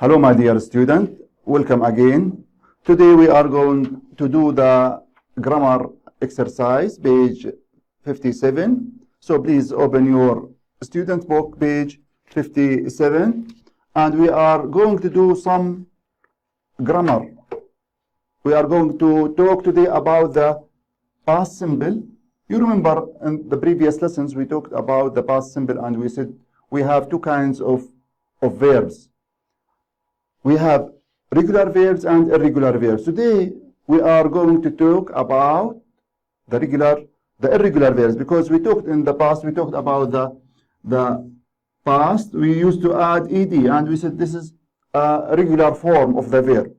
Hello, my dear student. Welcome again. Today we are going to do the grammar exercise, page 57. So please open your student book, page 57. And we are going to do some grammar. We are going to talk today about the past simple. You remember in the previous lessons we talked about the past simple and we said we have two kinds of verbs. We have regular verbs and irregular verbs. Today we are going to talk about the irregular verbs, because we talked in the past, we talked about the past. We used to add ed and we said this is a regular form of the verb.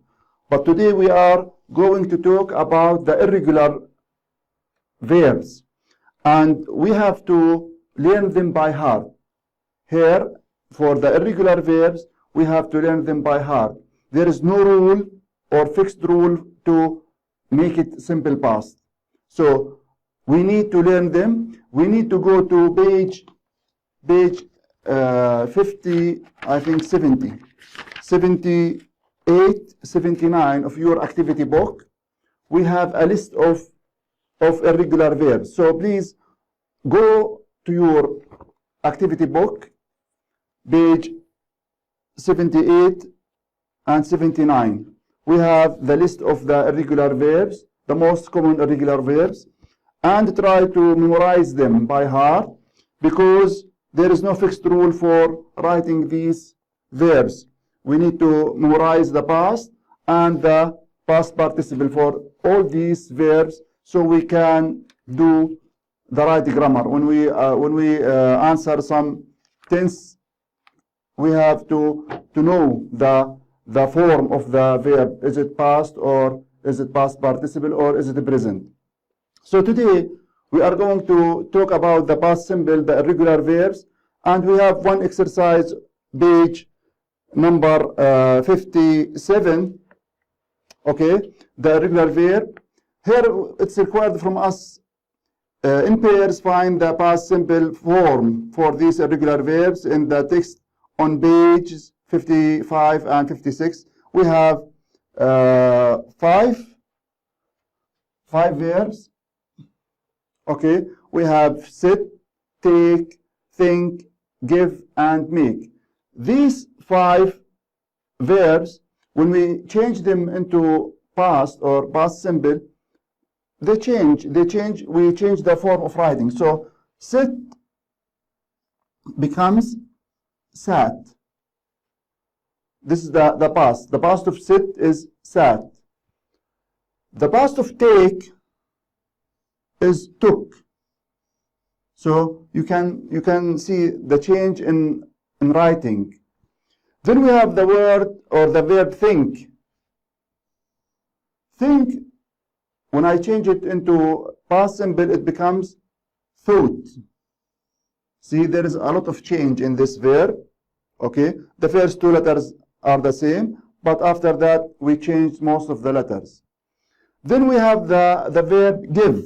But today we are going to talk about the irregular verbs, and we have to learn them by heart. Here, for the irregular verbs, we have to learn them by heart. There is no rule or fixed rule to make it simple past. So we need to learn them. We need to go to page 50, I think 70, 78, 79 of your activity book. We have a list of irregular verbs. So please go to your activity book, page 78 and 79. We have the list of the irregular verbs, the most common irregular verbs, and try to memorize them by heart, because there is no fixed rule for writing these verbs. We need to memorize the past and the past participle for all these verbs so we can do the right grammar. When we answer some tense, we have to know the form of the verb. Is it past, or is it past participle, or is it present? So today we are going to talk about the past simple, the irregular verbs, and we have one exercise, page number 57. Okay, the irregular verb. Here it's required from us in pairs find the past simple form for these irregular verbs in the text on pages 55 and 56. We have five verbs. Okay, we have sit, take, think, give, and make. These five verbs, when we change them into past or past simple, we change the form of writing. So sit becomes sat. This is the past. The past of sit is sat. The past of take is took. So you can see the change in writing. Then we have the word or the verb think. Think, when I change it into past simple, it becomes thought. See, there is a lot of change in this verb. Okay, the first two letters are the same, but after that we changed most of the letters. Then we have the verb give.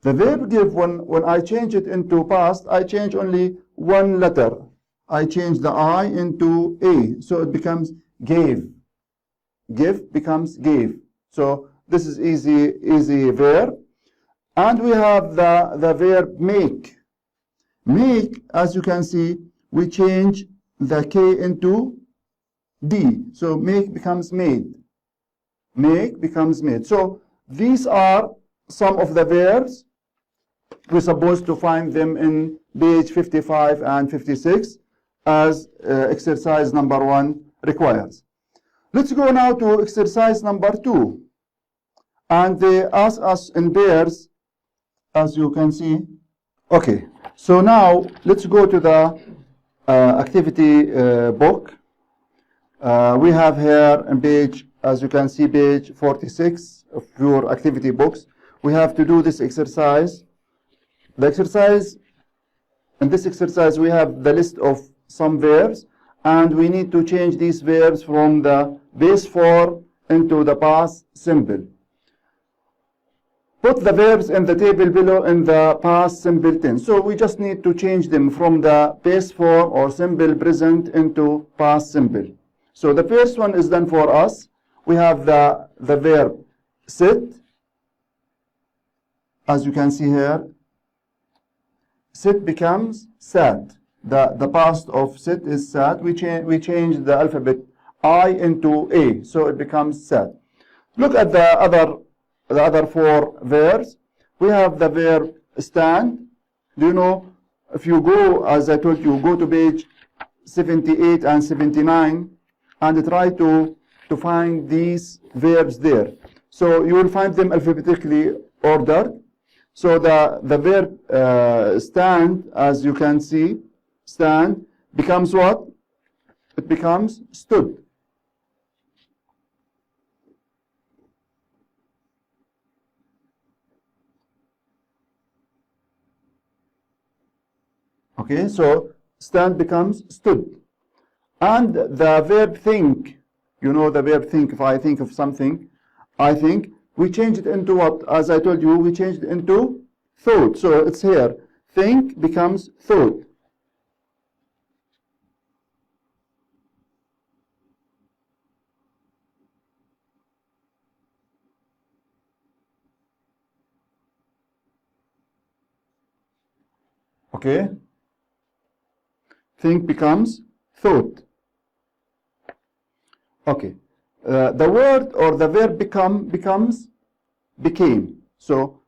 The verb give, when I change it into past, I change only one letter. I change the I into A, so it becomes gave. Give becomes gave. So this is easy verb. And we have the verb make. Make, as you can see, we change the K into D. So make becomes made. Make becomes made. So these are some of the verbs. We're supposed to find them in page 55 and 56 as exercise number 1 requires. Let's go now to exercise number 2. And they ask us in pairs, as you can see. Okay, so now let's go to the activity book. We have here in page, as you can see, page 46 of your activity books. We have to do this exercise. The exercise, in this exercise we have the list of some verbs, and we need to change these verbs from the base form into the past simple. put the verbs in the table below in the past simple tense. So we just need to change them from the base form or simple present into past simple. So the first one is done for us. We have the verb sit. As you can see here, sit becomes sat. The past of sit is sat. We change the alphabet I into A, so it becomes sat. Look at the other four verbs. We have the verb stand. Do you know, if you go, as I told you, go to page 78 and 79 and try to find these verbs there. So you will find them alphabetically ordered. So the verb stand, as you can see, stand becomes what? It becomes stood. Okay, so stand becomes stood. And the verb think, you know the verb think, if I think of something, I think, we change it into what? As I told you, we changed it into thought. So it's here. Think becomes thought. Okay? Think becomes thought. Okay. The word or the verb become becomes became. So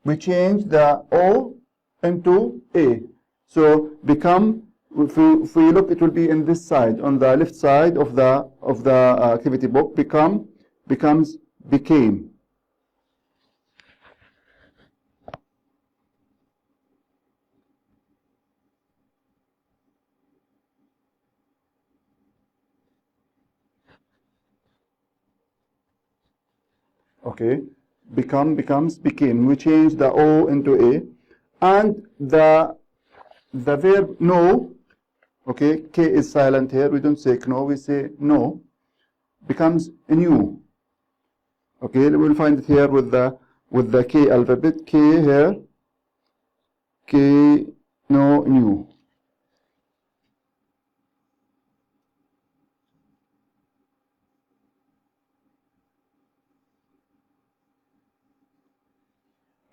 we change the O into A. So become, if we look, it will be in this side, on the left side of the activity book. Become becomes became. Okay, become becomes became. We change the O into A, and the verb know. Okay, K is silent here. We don't say know. We say know. Becomes new. Okay, we'll find it here with the K alphabet. K here. K no new.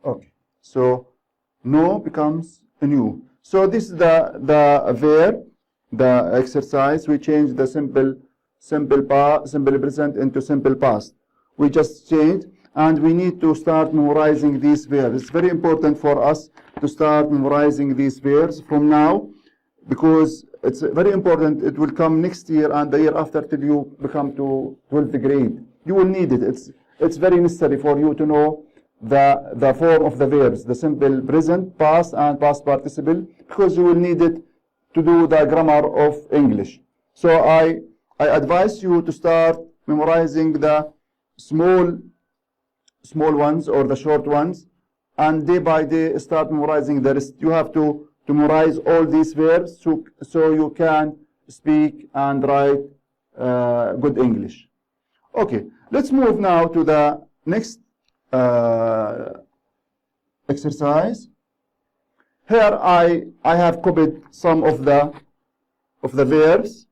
Okay, so no becomes new. So this is the verb, the exercise. We change the simple present into simple past. We just changed, and we need to start memorizing these verbs. It's very important for us to start memorizing these verbs from now, because it's very important. It will come next year and the year after till you become to 12th grade. You will need it. It's very necessary for you to know the form of the verbs, the simple present, past, and past participle, because you will need it to do the grammar of English. So I advise you to start memorizing the small ones or the short ones, and day by day start memorizing the rest. You have to memorize all these verbs so you can speak and write good English. Okay, let's move now to the next exercise. Here I have copied some of the verbs,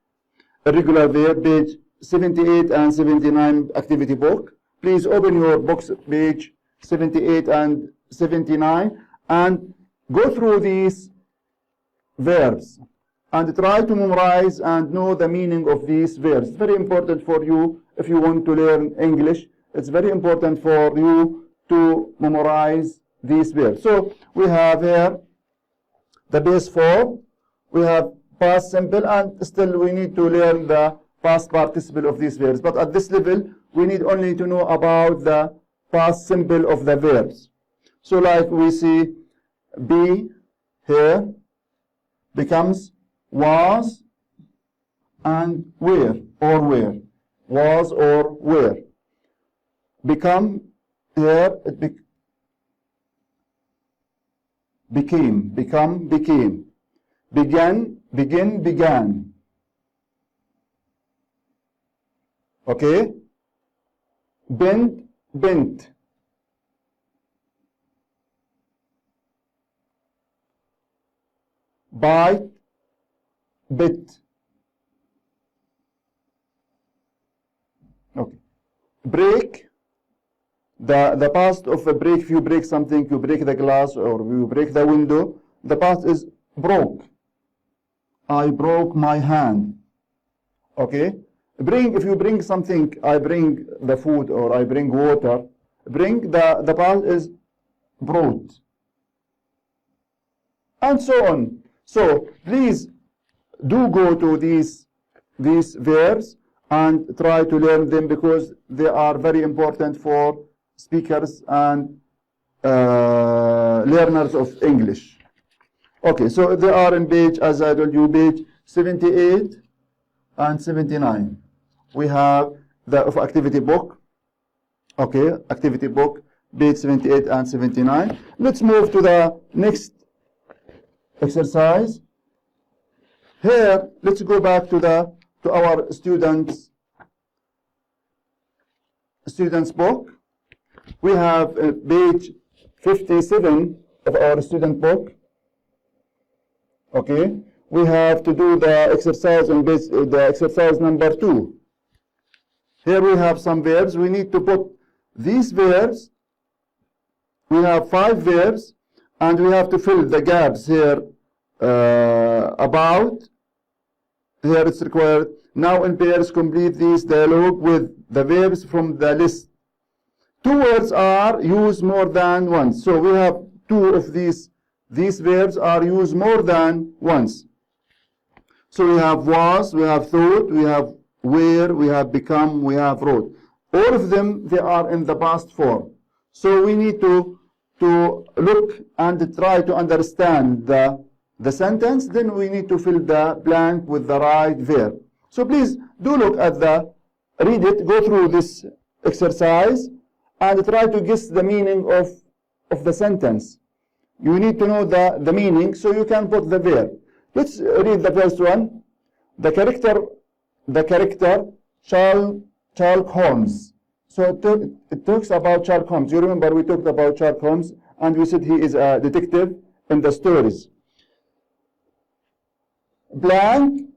irregular verb, page 78 and 79 activity book. Please open your books, page 78 and 79, and go through these verbs and try to memorize and know the meaning of these verbs. It's very important for you if you want to learn English. It's very important for you to memorize these verbs. So we have here the base form, we have past simple, and still we need to learn the past participle of these verbs. But at this level, we need only to know about the past simple of the verbs. So like we see be here becomes was and were or were. Was or were. Become here it became. Become became. Began begin began. Okay? Bend bent. bite, bit. Okay. Break, the past of a break, if you break something, you break the glass or you break the window, the past is broke. I broke my hand. Okay? Bring, if you bring something, I bring the food or I bring water, bring, the past is brought. And so on. So please do go to these verbs and try to learn them because they are very important for speakers and learners of English. Okay, so they are in page, as I told you, page 78 and 79. We have the activity book. Okay, activity book, page 78 and 79. Let's move to the next exercise. Here, let's go back to our students' book. We have page 57 of our student book. Okay, we have to do the exercise on the exercise number 2. Here we have some verbs. We need to put these verbs. We have 5 verbs, and we have to fill the gaps here. About. Here it's required. Now in pairs, complete this dialogue with the verbs from the list. 2 words are used more than once. So we have 2 of these verbs are used more than once. So we have was, we have thought, we have were, we have become, we have wrote. All of them, they are in the past form. So we need to look and try to understand the sentence, then we need to fill the blank with the right verb. So please do look at read it, go through this exercise, and try to guess the meaning of the sentence. You need to know the meaning so you can put the verb. Let's read the first one. The character Sherlock Holmes. So it talks about Sherlock Holmes. You remember we talked about Sherlock Holmes and we said he is a detective in the stories. Blank,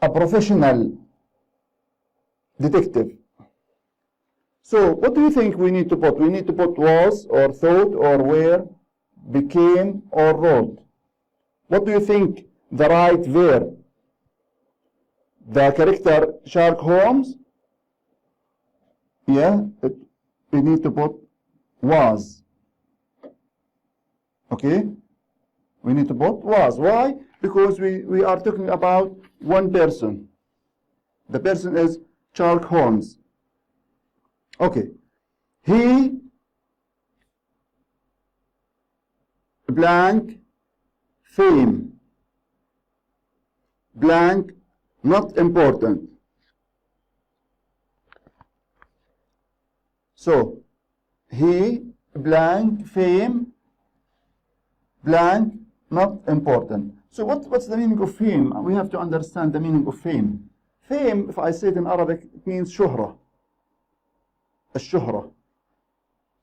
a professional detective. So what do you think we need to put? We need to put was or thought or were, became or wrote. What do you think the right verb? The character Sherlock Holmes? Yeah, we need to put was. Okay? We need to put was. Why? Because we are talking about one person. The person is Sherlock Holmes. Okay. He blank fame. Blank not important. So he blank fame blank not important. So what's the meaning of fame? We have to understand the meaning of fame. Fame, if I say it in Arabic, it means shuhra. الشهرة.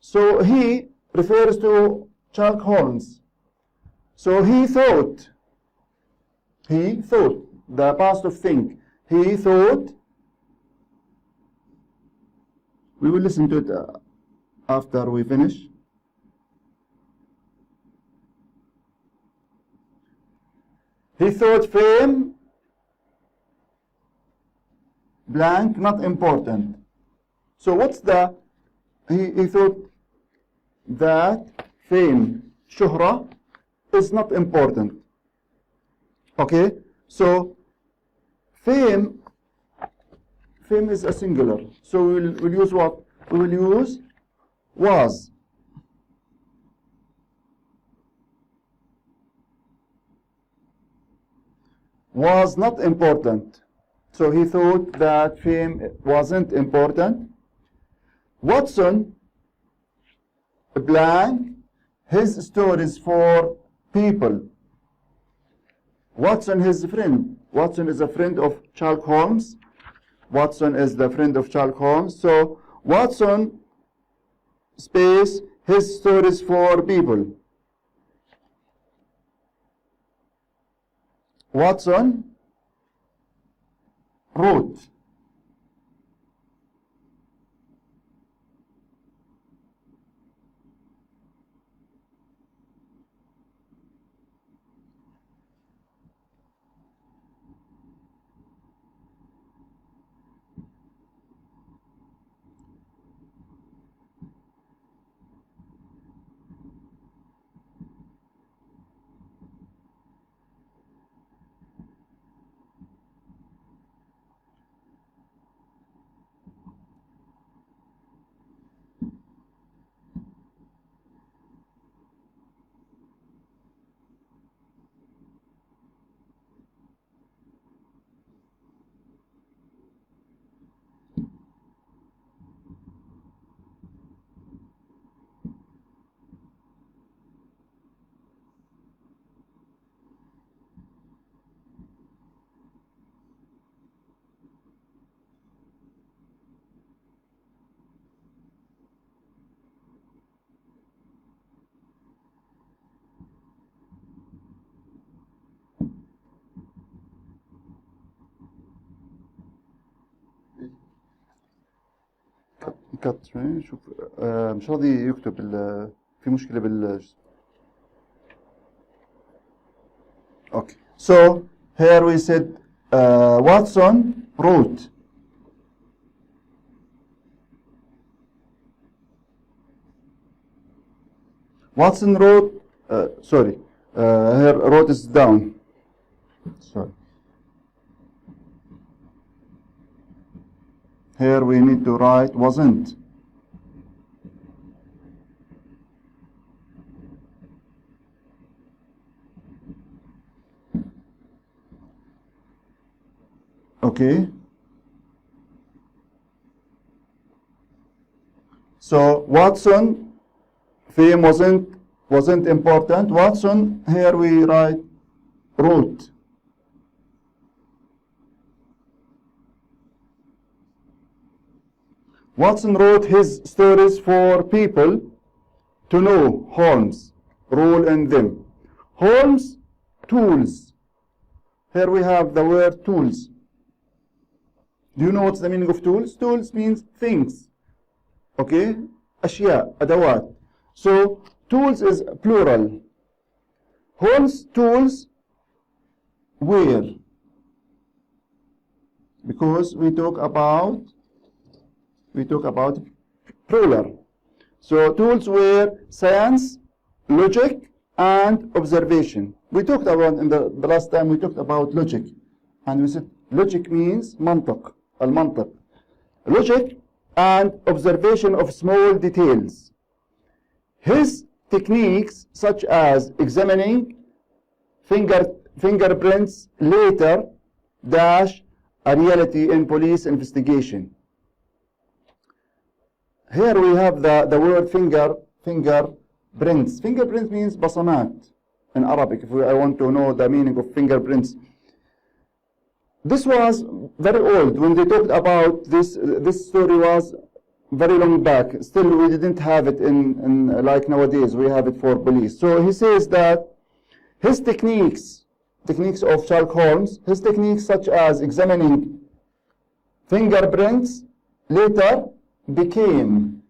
So he refers to Sherlock Holmes. So he thought, the past of think. He thought, we will listen to it after we finish. He thought fame, blank, not important. So what's he thought that fame, shuhra, is not important. Okay? So fame is a singular. So we'll use what? We will use was. Was not important. So he thought that fame wasn't important. Watson, blank, his stories for people. Watson, his friend. Watson is a friend of Sherlock Holmes. Watson is the friend of Sherlock Holmes. So Watson, space, his stories for people. Watson wrote. كات شوف مش راضي يكتب في مشكلة Okay. So here we said Watson wrote. Watson wrote. Sorry. Here wrote is down. Sorry. Here we need to write wasn't. Okay. So Watson fame wasn't important. Watson, here we write wrote. Watson wrote his stories for people to know Holmes' role in them. Holmes' tools. Here we have the word tools. Do you know what's the meaning of tools? Tools means things. Okay? أشياء, أدوات. So, tools is plural. Holmes' tools were. Because we talk about plural. So tools were science, logic, and observation. We talked about in the last time we talked about logic, and we said logic means منطق, المنطق. Logic and observation of small details. His techniques such as examining fingerprints later dash a reality in police investigation. Here we have the word fingerprints. Fingerprints means بصمات in Arabic. If I want to know the meaning of fingerprints. This was very old. When they talked about this story was very long back. Still, we didn't have it in like nowadays. We have it for police. So he says that his techniques of Sherlock Holmes, his techniques such as examining fingerprints later became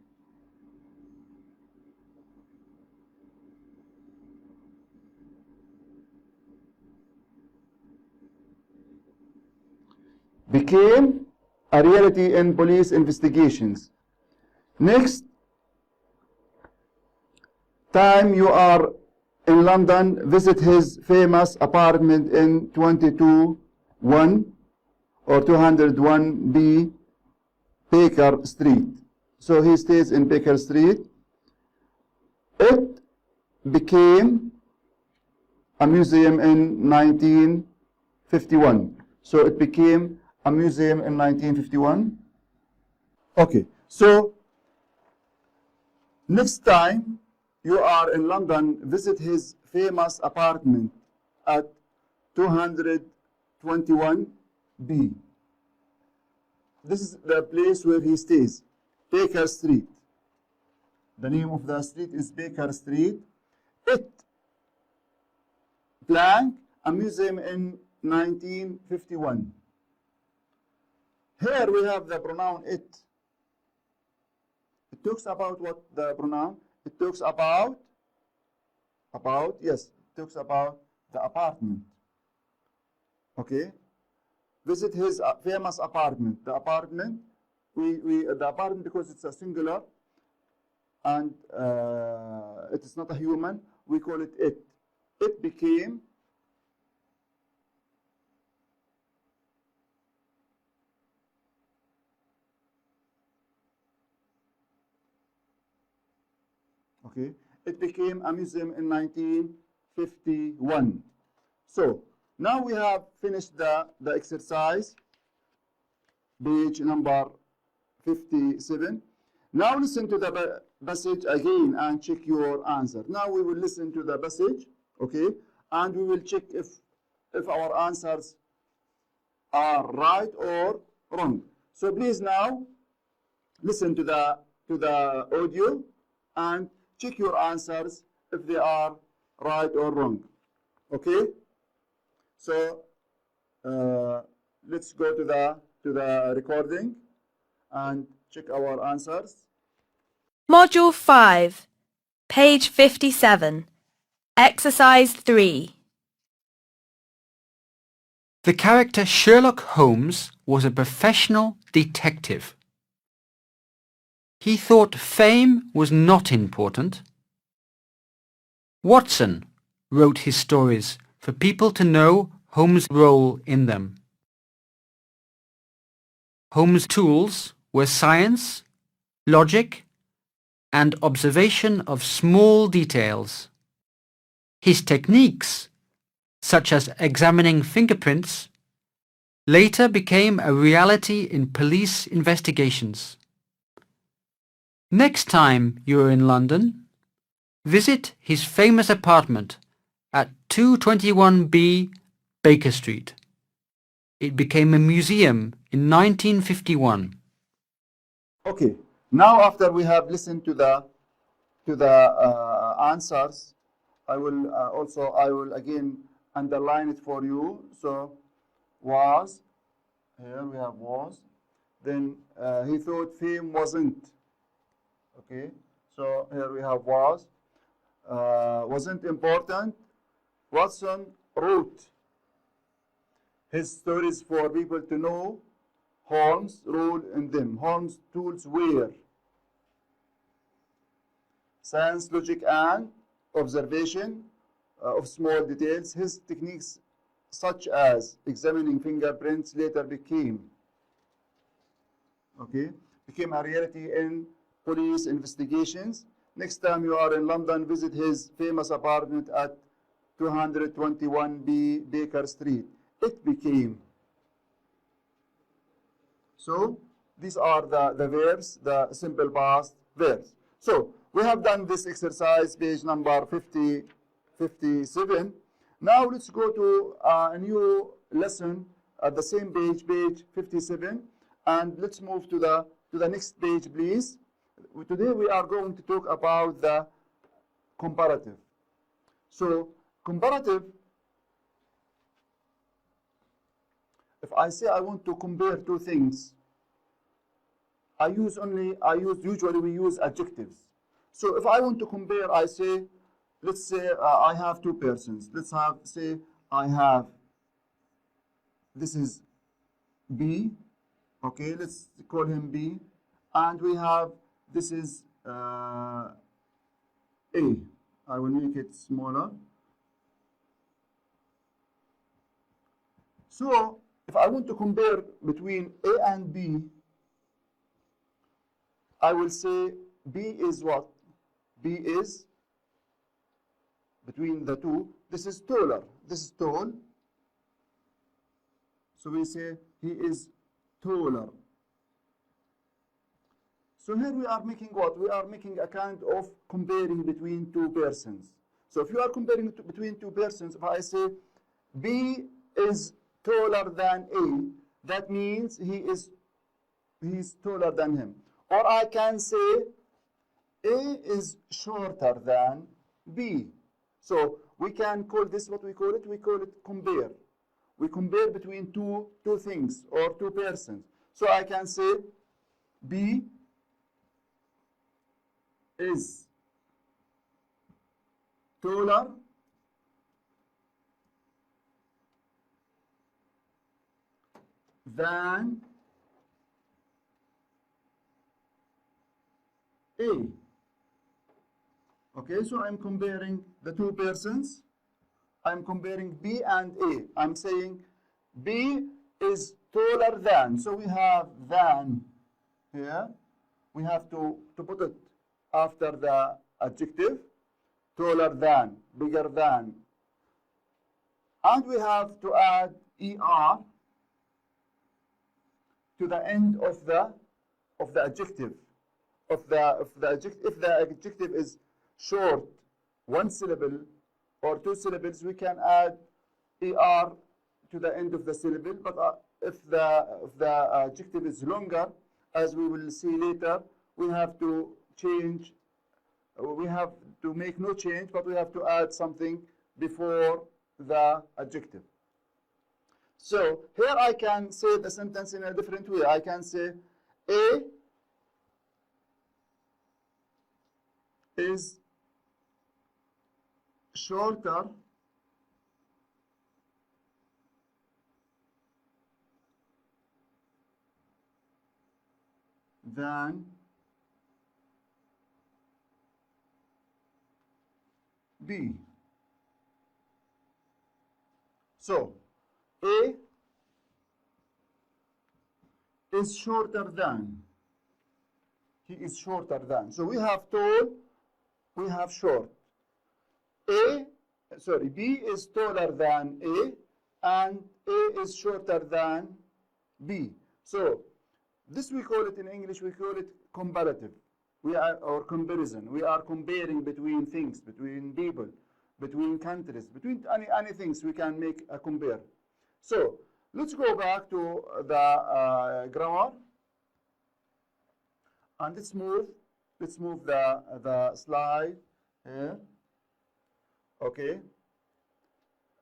a reality in police investigations. Next time you are in London, visit his famous apartment in 221 or 201B Baker Street. So he stays in Baker Street. It became a museum in 1951. So it became a museum in 1951. Okay, so next time you are in London, visit his famous apartment at 221B. This is the place where he stays, Baker Street. The name of the street is Baker Street. It blank, a museum in 1951. Here we have the pronoun it. It talks about what the pronoun? It talks about yes, it talks about the apartment. Okay, visit his famous apartment. The apartment, the apartment, because it's a singular and it is not a human, we call it it. It became okay. It became a museum in 1951. So now we have finished the exercise, page number 57. Now listen to the passage again and check your answer. Now we will listen to the passage, okay, and we will check if our answers are right or wrong. So please now listen to the audio and check your answers if they are right or wrong. Okay? So let's go to the recording and check our answers. Module 5, page 57, exercise 3. The character Sherlock Holmes was a professional detective. He thought fame was not important. Watson wrote his stories for people to know Holmes' role in them. Holmes' tools were science, logic, and observation of small details. His techniques, such as examining fingerprints, later became a reality in police investigations. Next time you're in London, visit his famous apartment at 221B Baker Street. It became a museum in 1951. Okay, now after we have listened to the answers, I will again underline it for you. So was, here we have was, then he thought fame wasn't. Okay, so here we have was, wasn't important. Watson wrote his stories for people to know Holmes' role in them. Holmes' tools were science, logic, and observation of small details. His techniques, such as examining fingerprints, later became a reality in police investigations. Next time you are in London, visit his famous apartment at 221B Baker Street. It became. So these are the verbs, the simple past verbs. So we have done this exercise, page number 57. Now let's go to a new lesson at the same page, page 57, and let's move to the next page, please. Today we are going to talk about the comparative. So comparative, if I say I want to compare two things, usually we use adjectives. So if I want to compare, I say, let's say I have two persons. Say I have, this is B, okay, let's call him B, and we have, this is A. I will make it smaller. So if I want to compare between A and B, I will say B is what? B is, between the two, this is taller. This is tall. So we say he is taller. So here we are making what? We are making a kind of comparing between two persons. So if you are comparing between two persons, if I say B is taller than A, that means he's taller than him. Or I can say A is shorter than B. So we can call this what we call it? We call it compare. We compare between two things or two persons. So I can say B is taller than A. Okay, so I'm comparing the two persons. I'm comparing B and A. I'm saying B is taller than. So we have than here. We have to put it after the adjective. Taller than, bigger than. And we have to add ER to the end of the adjective. If the adjective is short, one syllable or two syllables, we can add ER to the end of the syllable. But if the adjective is longer, as we will see later, we have to change. We have to make no change, but we have to add something before the adjective. So here I can say the sentence in a different way. I can say A is shorter than B. So A is shorter than. He is shorter than. So we have tall, we have short. B is taller than A, and A is shorter than B. So this we call it in English, we call it comparative. Or comparison. We are comparing between things, between people, between countries, between any things we can make a compare. So let's go back to the grammar, and let's move the slide here. Okay.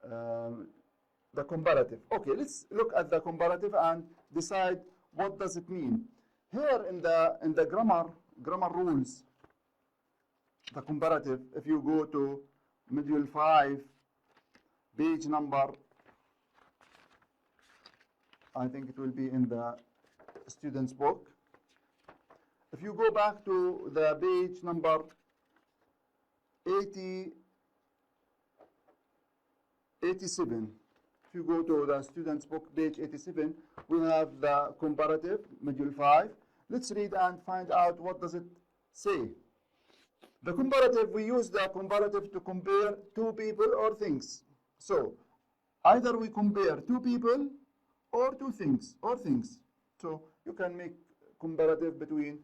The comparative. Okay, let's look at the comparative and decide what does it mean. Here in the grammar rules, the comparative, if you go to module 5, page number, I think it will be in the student's book. If you go back to the page number 87, if you go to the student's book, page 87, we have the comparative, module 5. Let's read and find out what does it say. The comparative, we use the comparative to compare two people or things. So either we compare two people or two things or things. So you can make comparative between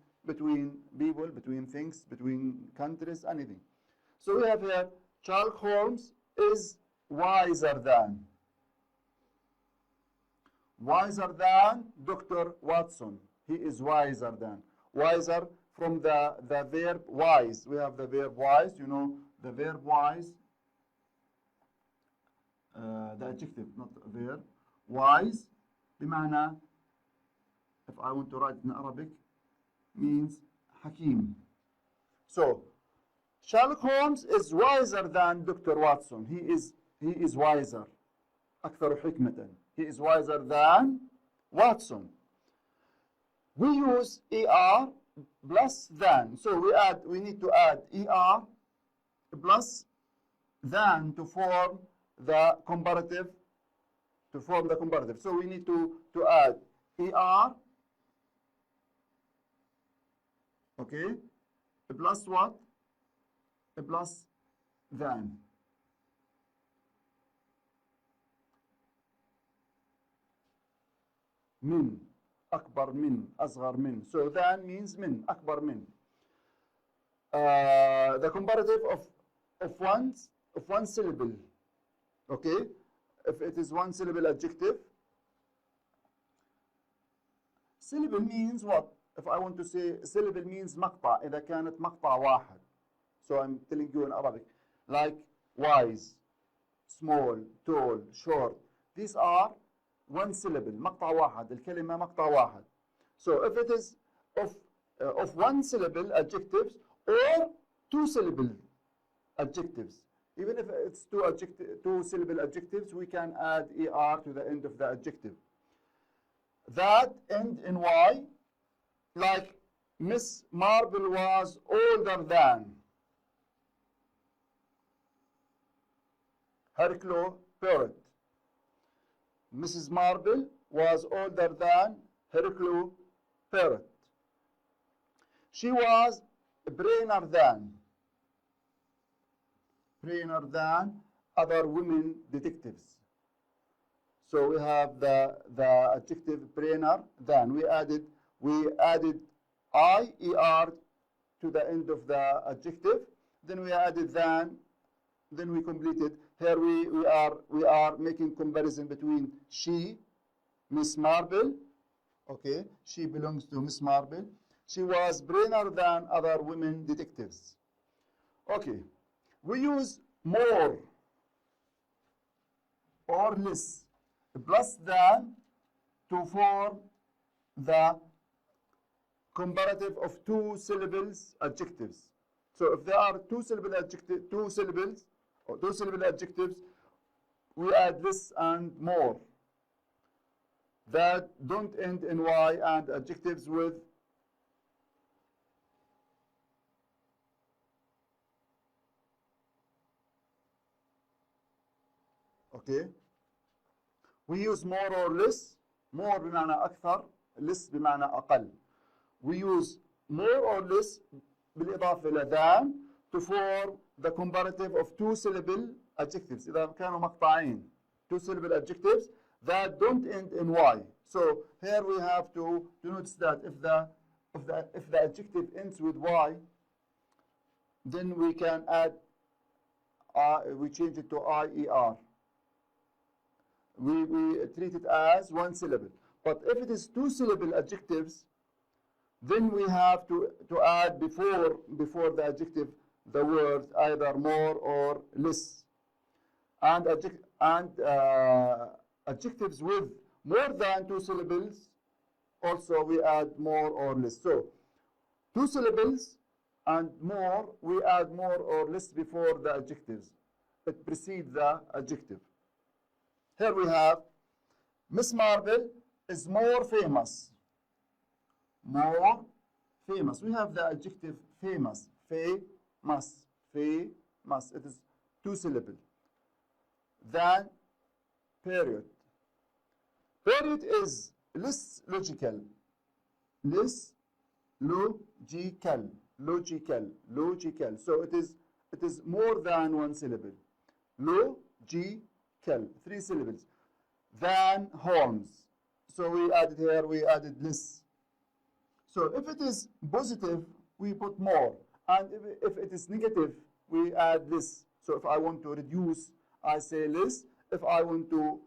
people, between things, between countries, anything. So we have here, Sherlock Holmes is wiser than. Wiser than Dr. Watson. He is wiser than. Wiser from the verb wise. We have the verb wise, you know, the verb wise, the adjective, not verb. Wise, بمعنى, if I want to write in Arabic, means Hakim. So, Sherlock Holmes is wiser than Dr. Watson. He is wiser. أكثر حكمة. He is wiser than Watson. We use ER plus than. So we need to add ER plus than to form the comparative. So we need to add ER, okay, plus what? Plus than. من, أكبر من, أصغر من. So than means من, أكبر من. The comparative of one syllable. Okay, if it is one syllable adjective. Syllable means what? If I want to say syllable means مقطع, إذا كانت مقطع واحد. So I'm telling you in Arabic, like wise, small, tall, short. these are one syllable. مقطع واحد. الكلمة مقطع واحد. So if it is of one syllable adjectives or two syllable adjectives, even if it's two syllable adjectives, we can add er to the end of the adjective. That end in y, like Miss Marble was older than Hercule Poirot. Mrs. Marble was older than Hercule Poirot. She was brainer than other women detectives. So we have the adjective brainer than. We added IER to the end of the adjective. Then we added than. Then we completed. Here we are making comparison between she, Miss Marble. Okay, she belongs to Miss Marble. She was brainer than other women detectives. Okay, we use more or less plus than to form the comparative of two syllables adjectives. So if there are two syllable adjectives, we add less and more that don't end in y, and adjectives with okay. We use more or less. more بمعنى أكثر, less بمعنى أقل. We use more or less بالإضافة إلى than to form the comparative of two syllable adjectives. إذا كانوا مقطعين, two syllable adjectives that don't end in y. So here we have to notice that if the adjective ends with y, then we can add we change it to IER. We treat it as one syllable. But if it is two syllable adjectives, then we have to add before the adjective the words either more or less. And adjectives with more than two syllables, also we add more or less. So two syllables and more, we add more or less before the adjectives. It precedes the adjective. Here we have Miss Marble is more famous. More famous. We have the adjective famous. Famous. Famous. It is two syllables. Than period. Period is less logical. Less logical. Logical. So it is more than one syllable. Logical. Three syllables. Than horns. So we added here, we added less. So if it is positive, we put more. And if it is negative, we add less. So if I want to reduce, I say less. If I want to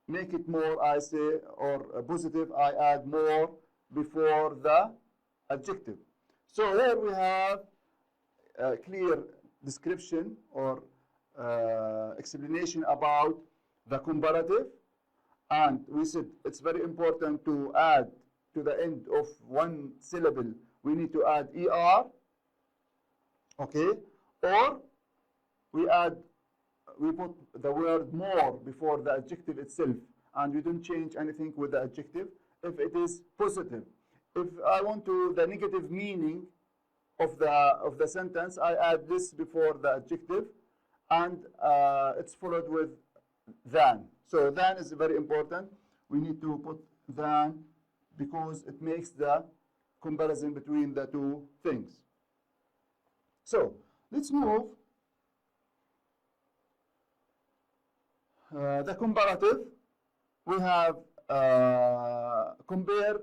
make it more, I say, or positive, I add more before the adjective. So here we have a clear description or explanation about the comparative. And we said it's very important to add to the end of one syllable, we need to add ER, okay? Or we put the word more before the adjective itself, and we don't change anything with the adjective if it is positive. If I want to the negative meaning of the sentence, I add this before the adjective, and it's followed with than. So than is very important. We need to put than because it makes the comparison between the two things. So let's move. The comparative, we have compare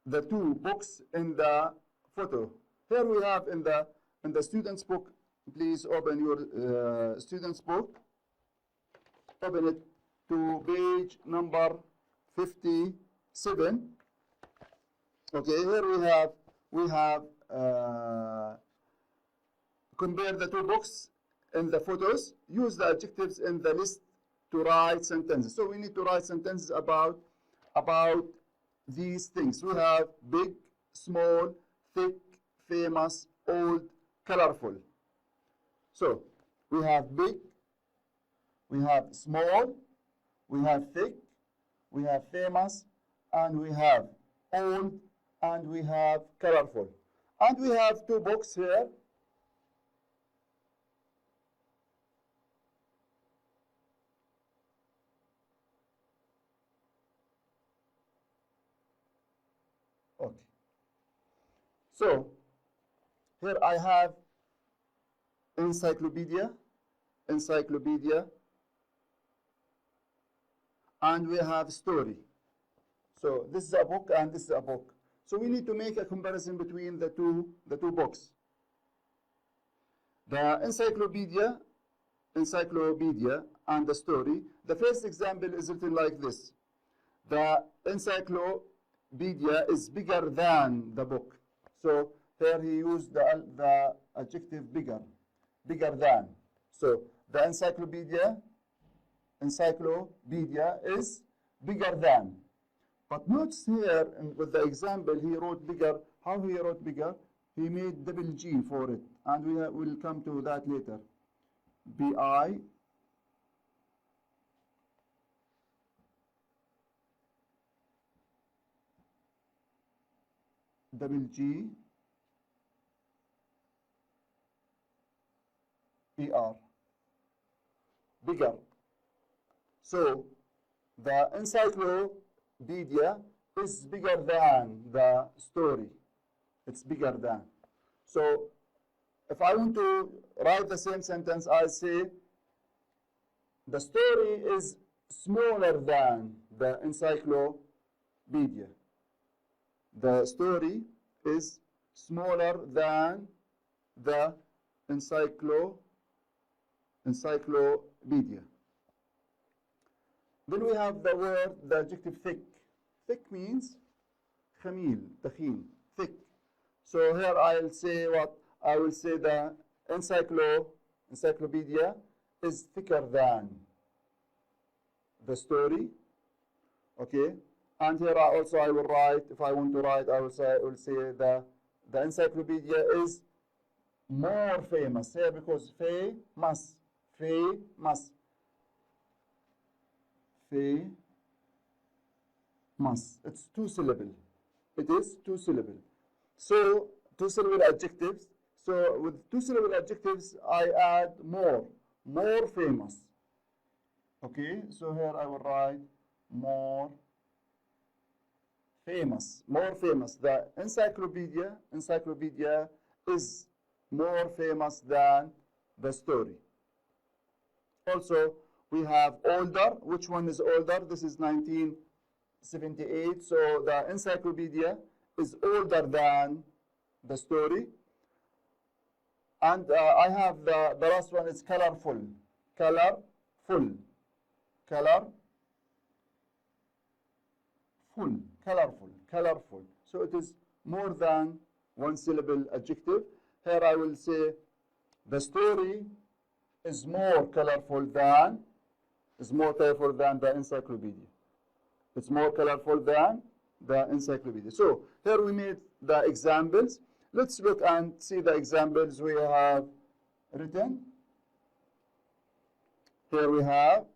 the two books in the photo. Here we have in the student's book. Please open your student's book. Open it to page number 57. Okay, here we have compare the two books in the photos. Use the adjectives in the list to write sentences. So we need to write sentences about these things. We have big, small, thick, famous, old, colorful. So we have big, we have small, we have thick, we have famous, and we have old, and we have colorful. And we have two books here. Okay. So here I have encyclopedia, and we have story. So this is a book and this is a book. So we need to make a comparison between the two books. The encyclopedia and the story. The first example is written like this. The encyclopedia is bigger than the book. So here he used the adjective bigger than. So the encyclopedia is bigger than. But notice here with the example he wrote bigger. How he wrote bigger? He made double G for it, and we will come to that later. B-I double G E-R. Bigger. So the encyclopedia is bigger than the story. It's bigger than. So if I want to write the same sentence, I say the story is smaller than the encyclopedia. The story is smaller than the encyclopedia. Then we have the word, the adjective thick. Thick means khamil, takhin, thick. So here I'll say what? I will say the encyclopedia is thicker than the story. Okay? And here I will write, if I want to write, I will say the encyclopedia is more famous. Here because famous. It's two syllable. It is two syllable. So two syllable adjectives. So with two syllable adjectives, I add more famous. Okay, so here I will write more famous. The encyclopedia is more famous than the story. Also, we have older. Which one is older? This is 1978. So the encyclopedia is older than the story. And I have the last one is colorful. Colorful. So it is more than one syllable adjective. Here I will say the story is more colorful than the encyclopedia. It's more colorful than the encyclopedia. So here we made the examples. Let's look and see the examples we have written. Here we have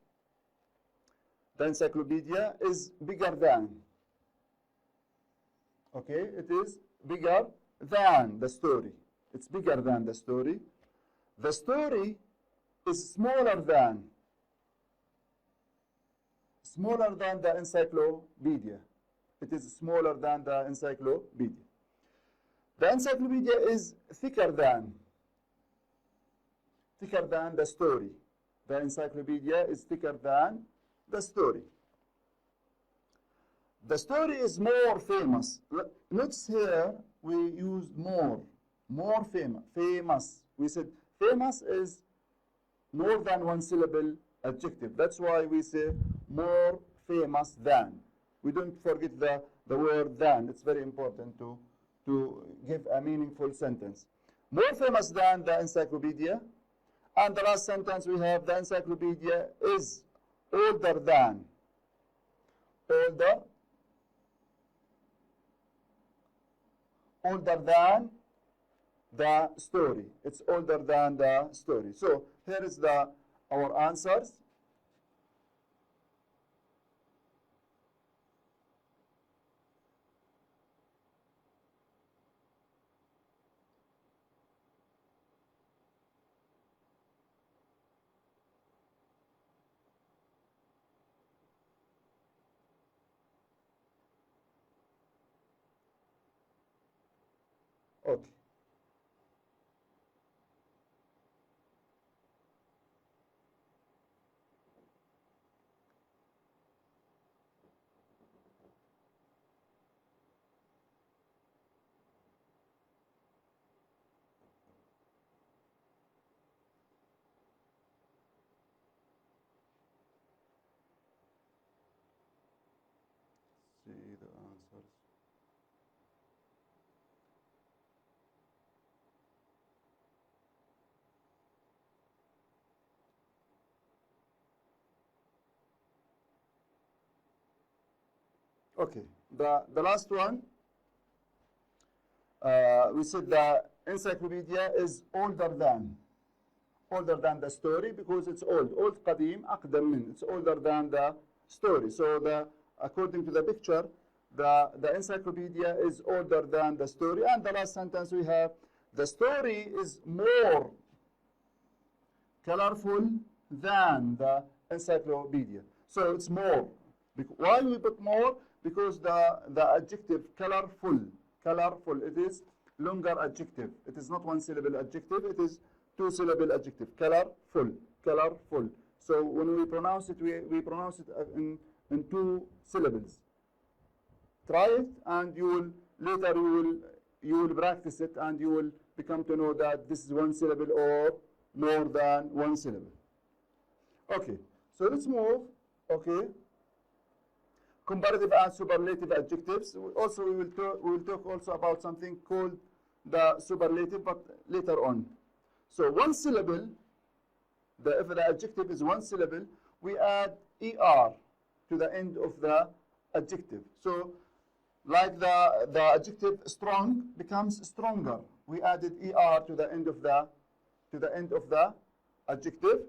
the encyclopedia is bigger than. Okay, it is bigger than the story. It's bigger than the story. The story is smaller than the encyclopedia. It is smaller than the encyclopedia. The encyclopedia is thicker than the story. The encyclopedia is thicker than the story. The story is more famous. Notice here we used more famous. We said famous is more than one syllable adjective. That's why we say more famous than. We don't forget the word than. It's very important to give a meaningful sentence. More famous than the encyclopedia. And the last sentence we have, the encyclopedia is older than, older than the story. It's older than the story. So here is our answers. Okay. See the answers. Okay, the last one, we said the encyclopedia is older than the story because it's old. Old قديم أقدم من. It's older than the story. So according to the picture, the encyclopedia is older than the story. And the last sentence we have, the story is more colorful than the encyclopedia. So it's more. Why we put more? Because the adjective colorful, it is longer adjective. It is not one syllable adjective, it is two syllable adjective. Colorful. So when we pronounce it, we pronounce it in two syllables. Try it, and you will practice it, and you will become to know that this is one syllable or more than one syllable. Okay, so let's move. Okay, comparative and superlative adjectives. Also, we will talk also about something called the superlative, but later on. So one syllable, if the adjective is one syllable, we add er to the end of the adjective. So like the adjective strong becomes stronger. We added er to the end of the adjective,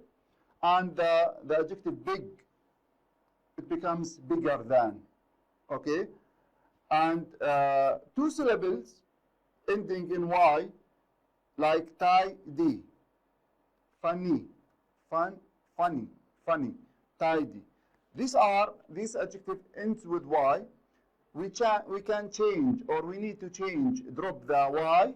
and the adjective big, it becomes bigger than. Okay, and two syllables ending in y, like tidy, funny, funny, tidy. These adjective ends with y. We can change, or we need to change, drop the y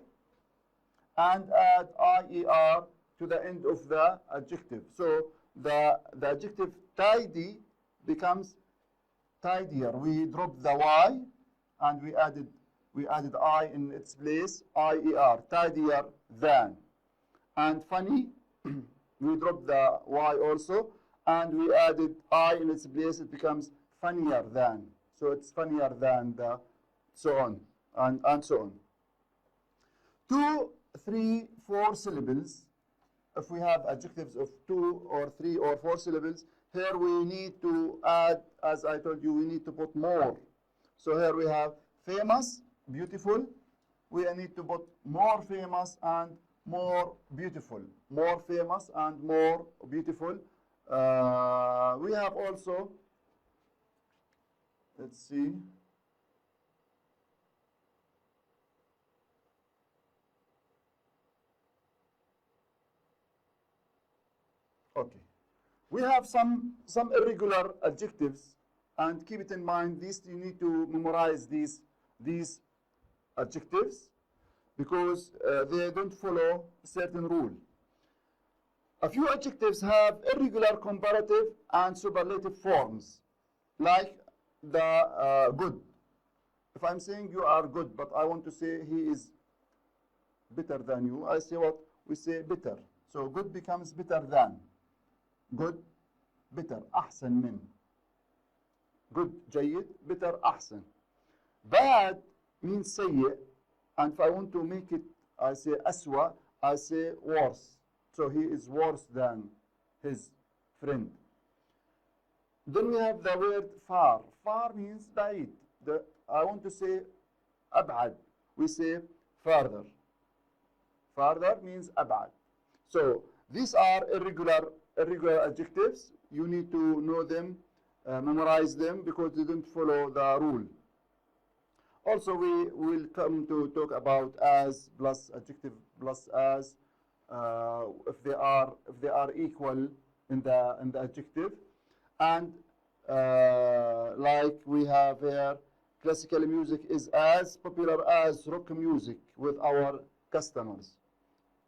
and add ier to the end of the adjective. So the adjective tidy becomes tidier. We dropped the y and we added I in its place, ier, tidier than. And funny, we dropped the y also, and we added I in its place, it becomes funnier than. So it's funnier than the, so on, and so on. 2, 3, 4 syllables. If we have adjectives of 2 or 3 or 4 syllables, here we need to add, as I told you, we need to put more. So here we have famous, beautiful. We need to put more famous and more beautiful. More famous and more beautiful. We have also, let's see. Okay. We have some irregular adjectives, and keep it in mind, you need to memorize these adjectives because they don't follow a certain rule. A few adjectives have irregular comparative and superlative forms, like the good. If I'm saying you are good, but I want to say he is better than you, I say what? We say better. So good becomes better than. Good, better, أحسن من. Good, جيد, better, أحسن. Bad means سيء, and if I want to make it, I say أسوأ, I say worse. So he is worse than his friend. Then we have the word far. Far means بعيد. I want to say أبعد. We say further. Further means أبعد. So these are irregular adjectives. You need to know them, memorize them, because they don't follow the rule. Also, we will come to talk about as plus adjective plus as, if they are equal in the adjective, and like we have here, classical music is as popular as rock music with our customers.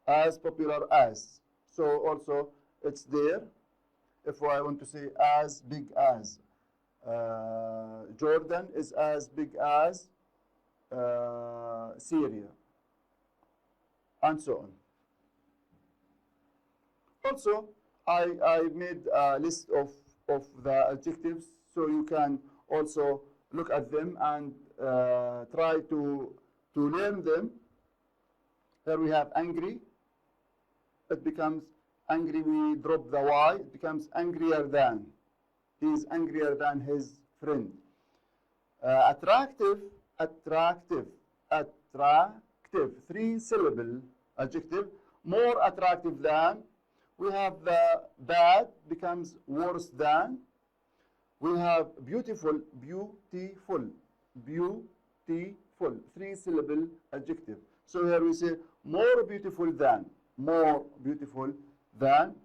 As popular as. So also it's there. If I want to say as big as, Jordan is as big as Syria, and so on. Also, I made a list of the adjectives, so you can also look at them and try to learn them. Here we have angry. It becomes angry, we drop the Y, it becomes angrier than. He is angrier than his friend. Attractive, 3-syllable adjective, more attractive than. We have the bad becomes worse than. We have beautiful, 3-syllable adjective. So here we say more beautiful than. More beautiful than.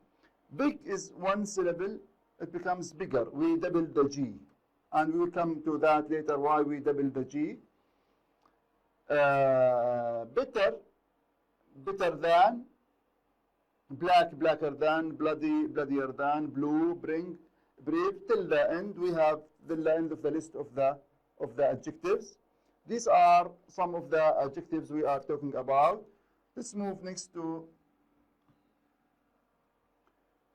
Big is 1 syllable, it becomes bigger. We double the G, and we will come to that later why we double the G. Better than. Black, blacker than. Bloody, bloodier than. Blue, brave, till the end. We have the end of the list of the adjectives. These are some of the adjectives we are talking about. Let's move next to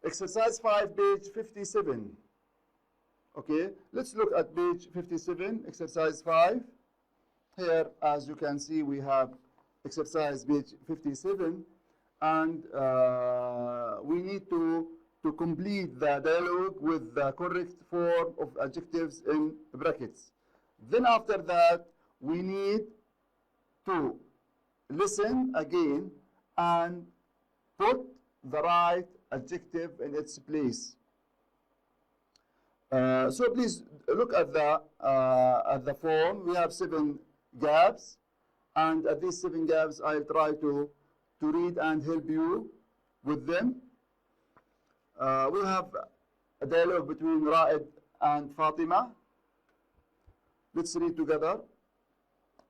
exercise 5, page 57. Okay, let's look at page 57, exercise 5. Here, as you can see, we have exercise page 57, and we need to complete the dialogue with the correct form of adjectives in brackets. Then after that, we need to listen again and put the right adjective in its place. So please look at the form. We have 7 gaps, and at these 7 gaps, I'll try to read and help you with them. We have a dialogue between Ra'id and Fatima. Let's read together.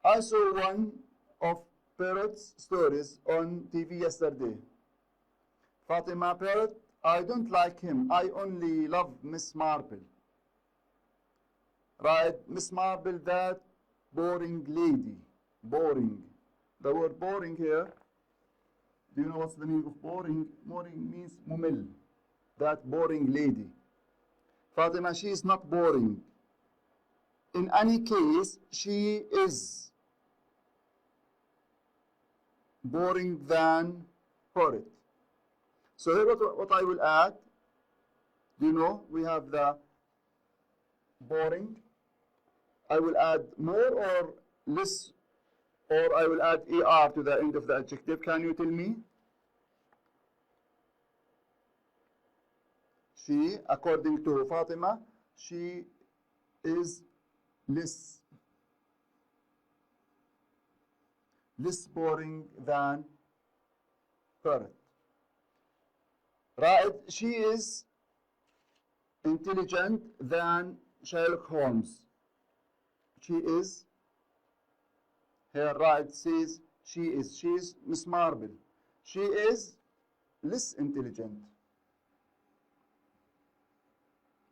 I saw one of Parrot's stories on TV yesterday. Fatima: Parrot, I don't like him. I only love Miss Marple. Right, Miss Marple, that boring lady. Boring. The word boring here, do you know what's the meaning of boring? Boring means mumil. That boring lady. Fatima, she is not boring. In any case, she is boring than Parrot. So here what I will add, do you know, we have the boring. I will add more or less, or I will add ER to the end of the adjective. Can you tell me? She, according to Fatima, she is less boring than Parrot. Right, she is intelligent than Sherlock Holmes. She is, here right says she is Miss Marple. She is less intelligent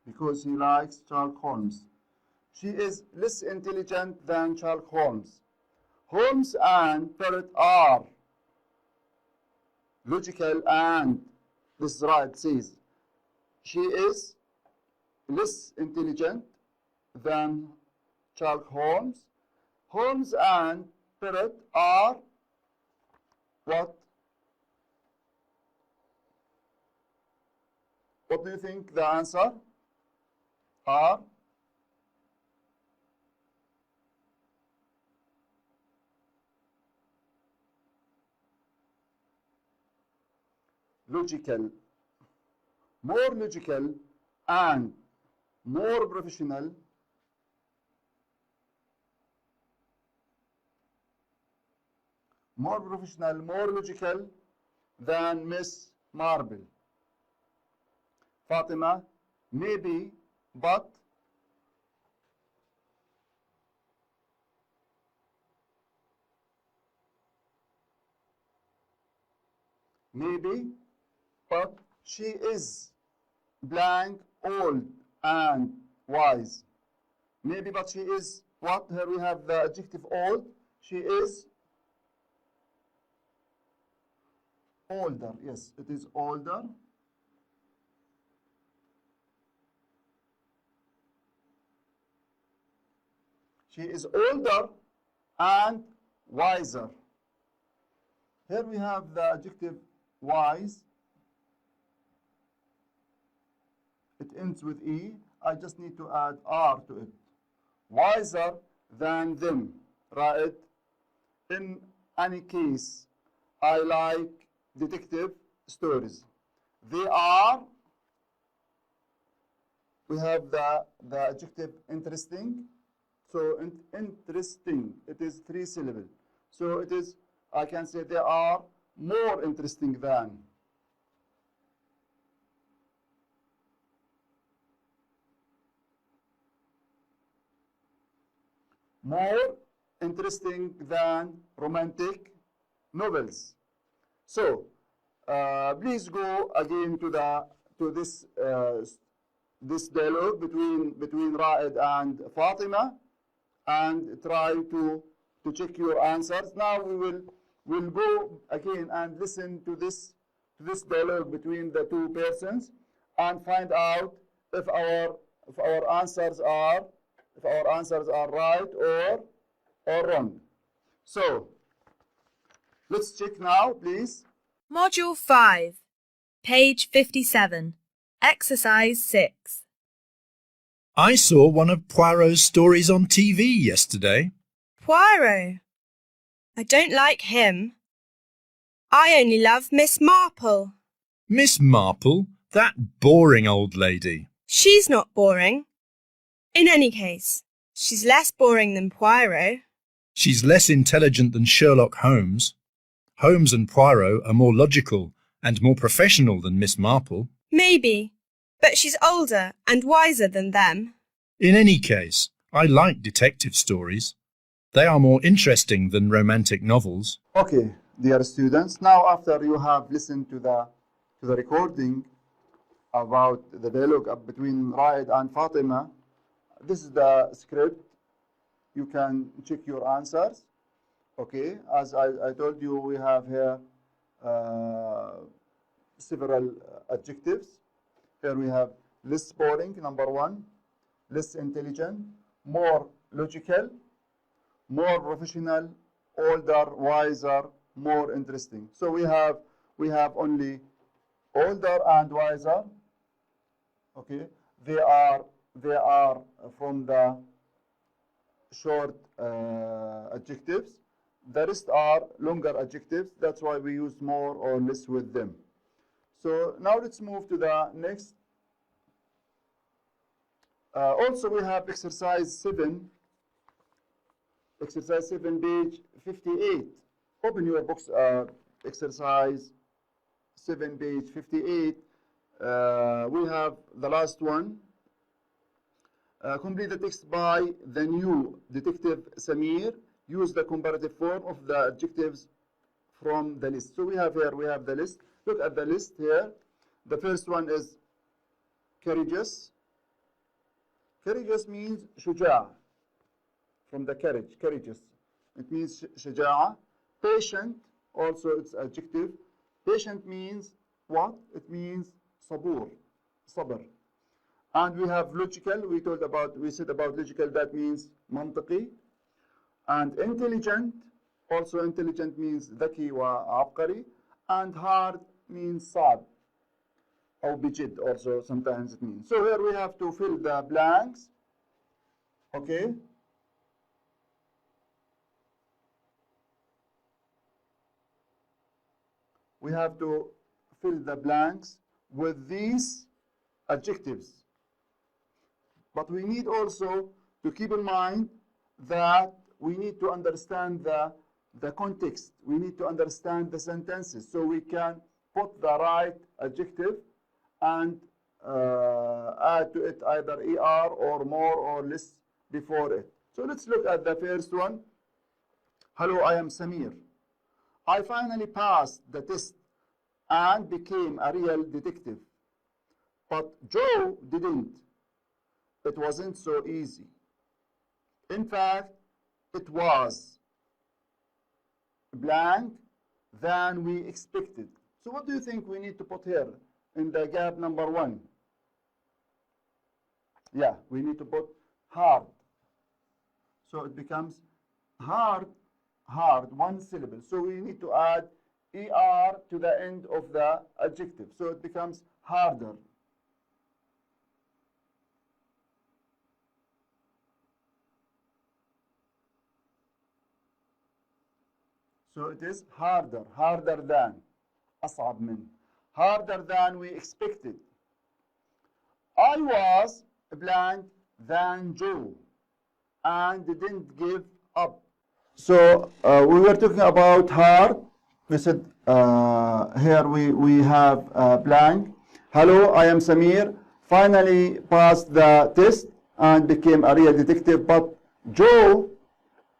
because he likes Sherlock Holmes. She is less intelligent than Sherlock Holmes. Holmes and Parrot are logical, and this right says she is less intelligent than Sherlock Holmes. Holmes and Parrot are what? What do you think the answer? are logical, more logical and more professional more logical than Miss Marble. Fatima, maybe, but she is blank, old and wise. Maybe, but she is what? Here we have the adjective old. She is older. Yes, it is older. She is older and wiser. Here we have the adjective wise. It ends with E. I just need to add R to it. Wiser than them. Right? In any case, I like detective stories. They are, we have the adjective interesting. So interesting, it is 3 syllables. So it is, I can say they are more interesting than. More interesting than romantic novels. So please go again to this dialogue between Raed and Fatima, and try to check your answers. Now we'll go again and listen to this dialogue between the two persons and find out if our answers are right or wrong. So let's check now, please. Module 5, page 57, exercise 6. I saw one of Poirot's stories on TV yesterday. Poirot? I don't like him. I only love Miss Marple. Miss Marple? That boring old lady. She's not boring. In any case, she's less boring than Poirot. She's less intelligent than Sherlock Holmes. Holmes and Poirot are more logical and more professional than Miss Marple. Maybe, but she's older and wiser than them. In any case, I like detective stories. They are more interesting than romantic novels. Okay, dear students, now after you have listened to the recording about the dialogue between Raed and Fatima, this is the script. You can check your answers. Okay, as I told you, we have here several adjectives. Here we have less boring, number 1, less intelligent, more logical, more professional, older, wiser, more interesting. So we have only older and wiser. Okay, they are from the short adjectives. The rest are longer adjectives. That's why we use more or less with them. So now let's move to the next. Also, we have exercise 7. Exercise 7, page 58. Open your books. Exercise 7, page 58. We have the last one. Complete the text by the new detective Samir. Use the comparative form of the adjectives from the list. So we have the list. Look at the list here. The first one is courageous. Courageous means شجاع. From the courage, courageous. It means شجاعة. Patient, also it's adjective. Patient means what? It means صبور, صبر. And we have logical. We said about logical, that means منطقي. And intelligent, also intelligent means ذكي وعبقري. And hard means صعب. أو بجد also sometimes it means. So here we have to fill the blanks. Okay. We have to fill the blanks with these adjectives. But we need also to keep in mind that we need to understand the context. We need to understand the sentences so we can put the right adjective and add to it either ER or more or less before it. So let's look at the first one. Hello, I am Samir. I finally passed the test and became a real detective. But Joe didn't. It wasn't so easy. In fact, it was blank than we expected. So what do you think we need to put here in the gap number 1? Yeah, we need to put hard. So it becomes hard, one syllable. So we need to add ER to the end of the adjective. So it becomes harder. So it is harder, harder than, أصعب من, harder than we expected. I was blank than Joe and didn't give up. So we were talking about hard. We said here we have blank. Hello, I am Samir. Finally passed the test and became a real detective, but Joe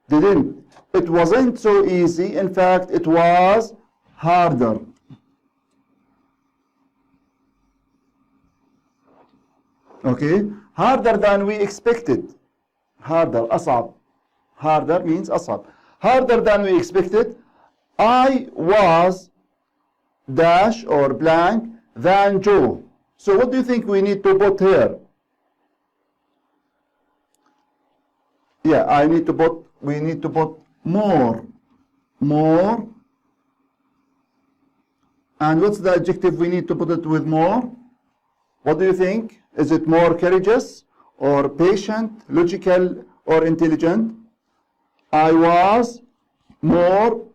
didn't. It wasn't so easy. In fact, it was harder. Okay, harder than we expected. Harder, أصعب. Harder means أصعب. Harder than we expected. I was dash or blank than Joe. So what do you think we need to put here? Yeah, we need to put more. And what's the adjective we need to put it with more? What do you think? Is it more courageous or patient, logical or intelligent? I was more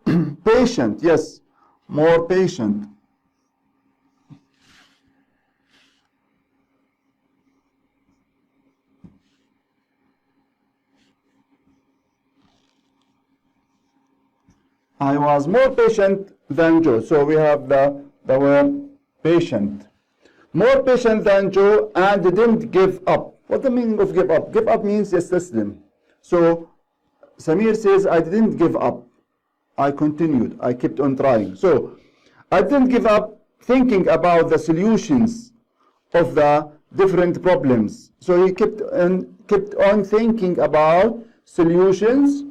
patient. Yes, more patient. I was more patient than Joe. So we have the word patient. More patient than Joe and didn't give up. What's the meaning of give up? Give up means يستسلم. So Samir says, I didn't give up. I continued. I kept on trying. So I didn't give up thinking about the solutions of the different problems. So he kept on thinking about solutions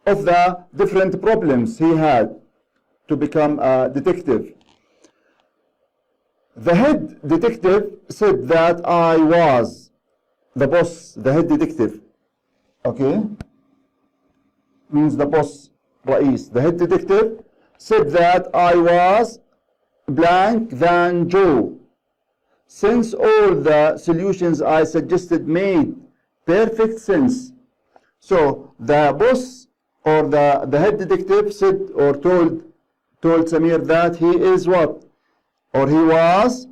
of the different problems he had to become a detective. The head detective said that I was the boss, the head detective. Okay? Means the boss, Rais. The head detective said that I was blank than Joe. Since all the solutions I suggested made perfect sense. So the boss or the head detective said or told Samir that he is what? Or he was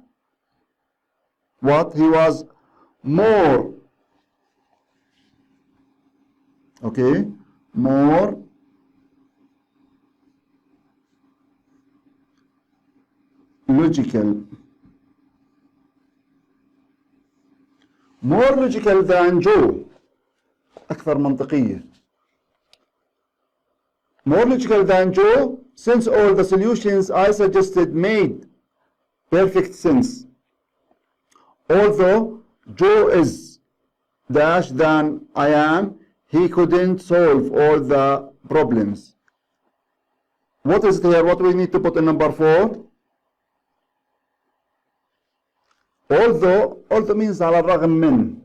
what? He was more. Okay? More logical. More logical than Joe. أكثر منطقية. More logical than Joe, since all the solutions I suggested made perfect sense. Although Joe is dash than I am, he couldn't solve all the problems. What is here? What we need to put in number 4? Although means على الرغم من.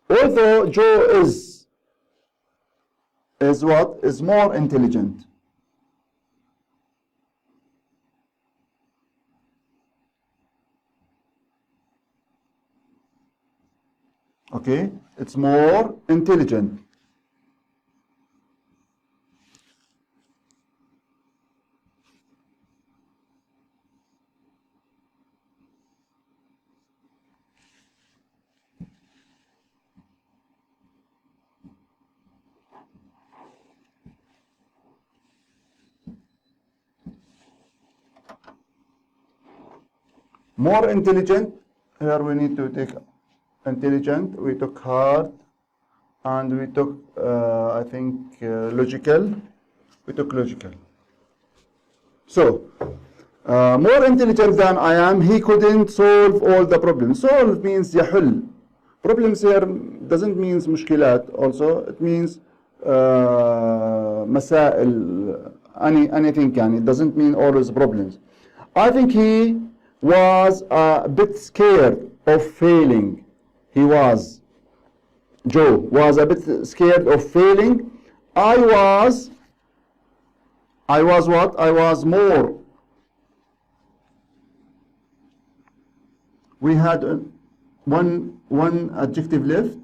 Although Joe is what? Is more intelligent. Okay, it's more intelligent. More intelligent, here we need to take intelligent, we took hard, and we took, I think, logical. We took logical. So, more intelligent than I am, he couldn't solve all the problems. Solve means يحل. Problems here doesn't mean مشكلات also, it means مسائل, anything can. It doesn't mean always problems. I think he was a bit scared of failing. Joe was a bit scared of failing. I was what? I was more. We had one adjective left.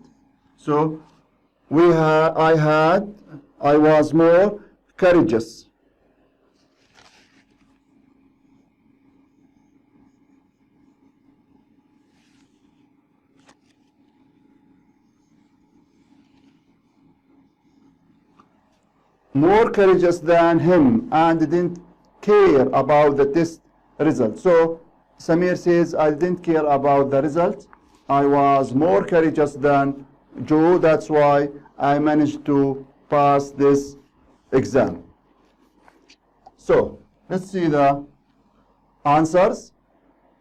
So I was more courageous. More courageous than him and didn't care about the test result. So Samir says, I didn't care about the result. I was more courageous than Joe. That's why I managed to pass this exam. So let's see the answers.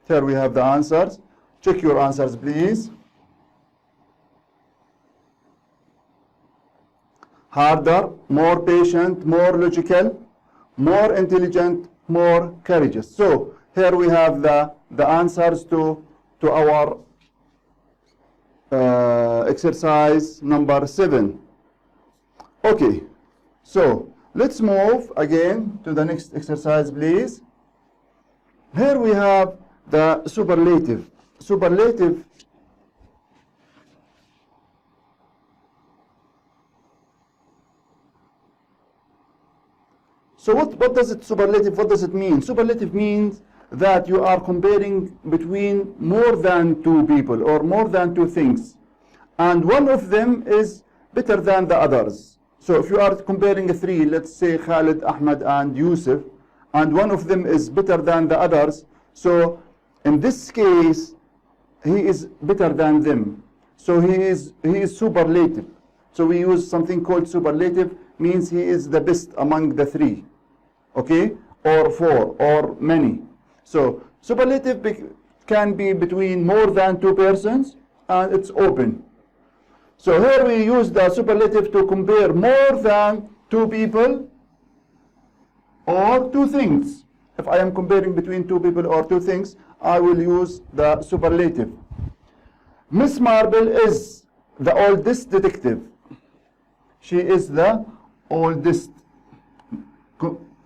Here we have the answers. Check your answers, please. Harder, more patient, more logical, more intelligent, more courageous. So here we have the answers to our exercise number 7. Okay, so let's move again to the next exercise, please. Here we have the superlative. Superlative So what does it superlative, what does it mean? Superlative means that you are comparing between more than two people or more than two things. And one of them is better than the others. So if you are comparing three, let's say Khalid, Ahmed and Yusuf, and one of them is better than the others, so in this case, he is better than them. So he is superlative. So we use something called superlative, means he is the best among the three. Okay, or four, or many. So superlative can be between more than two persons, and it's open. So here we use the superlative to compare more than two people or two things. If I am comparing between two people or two things, I will use the superlative. Miss Marble is the oldest detective. She is the oldest.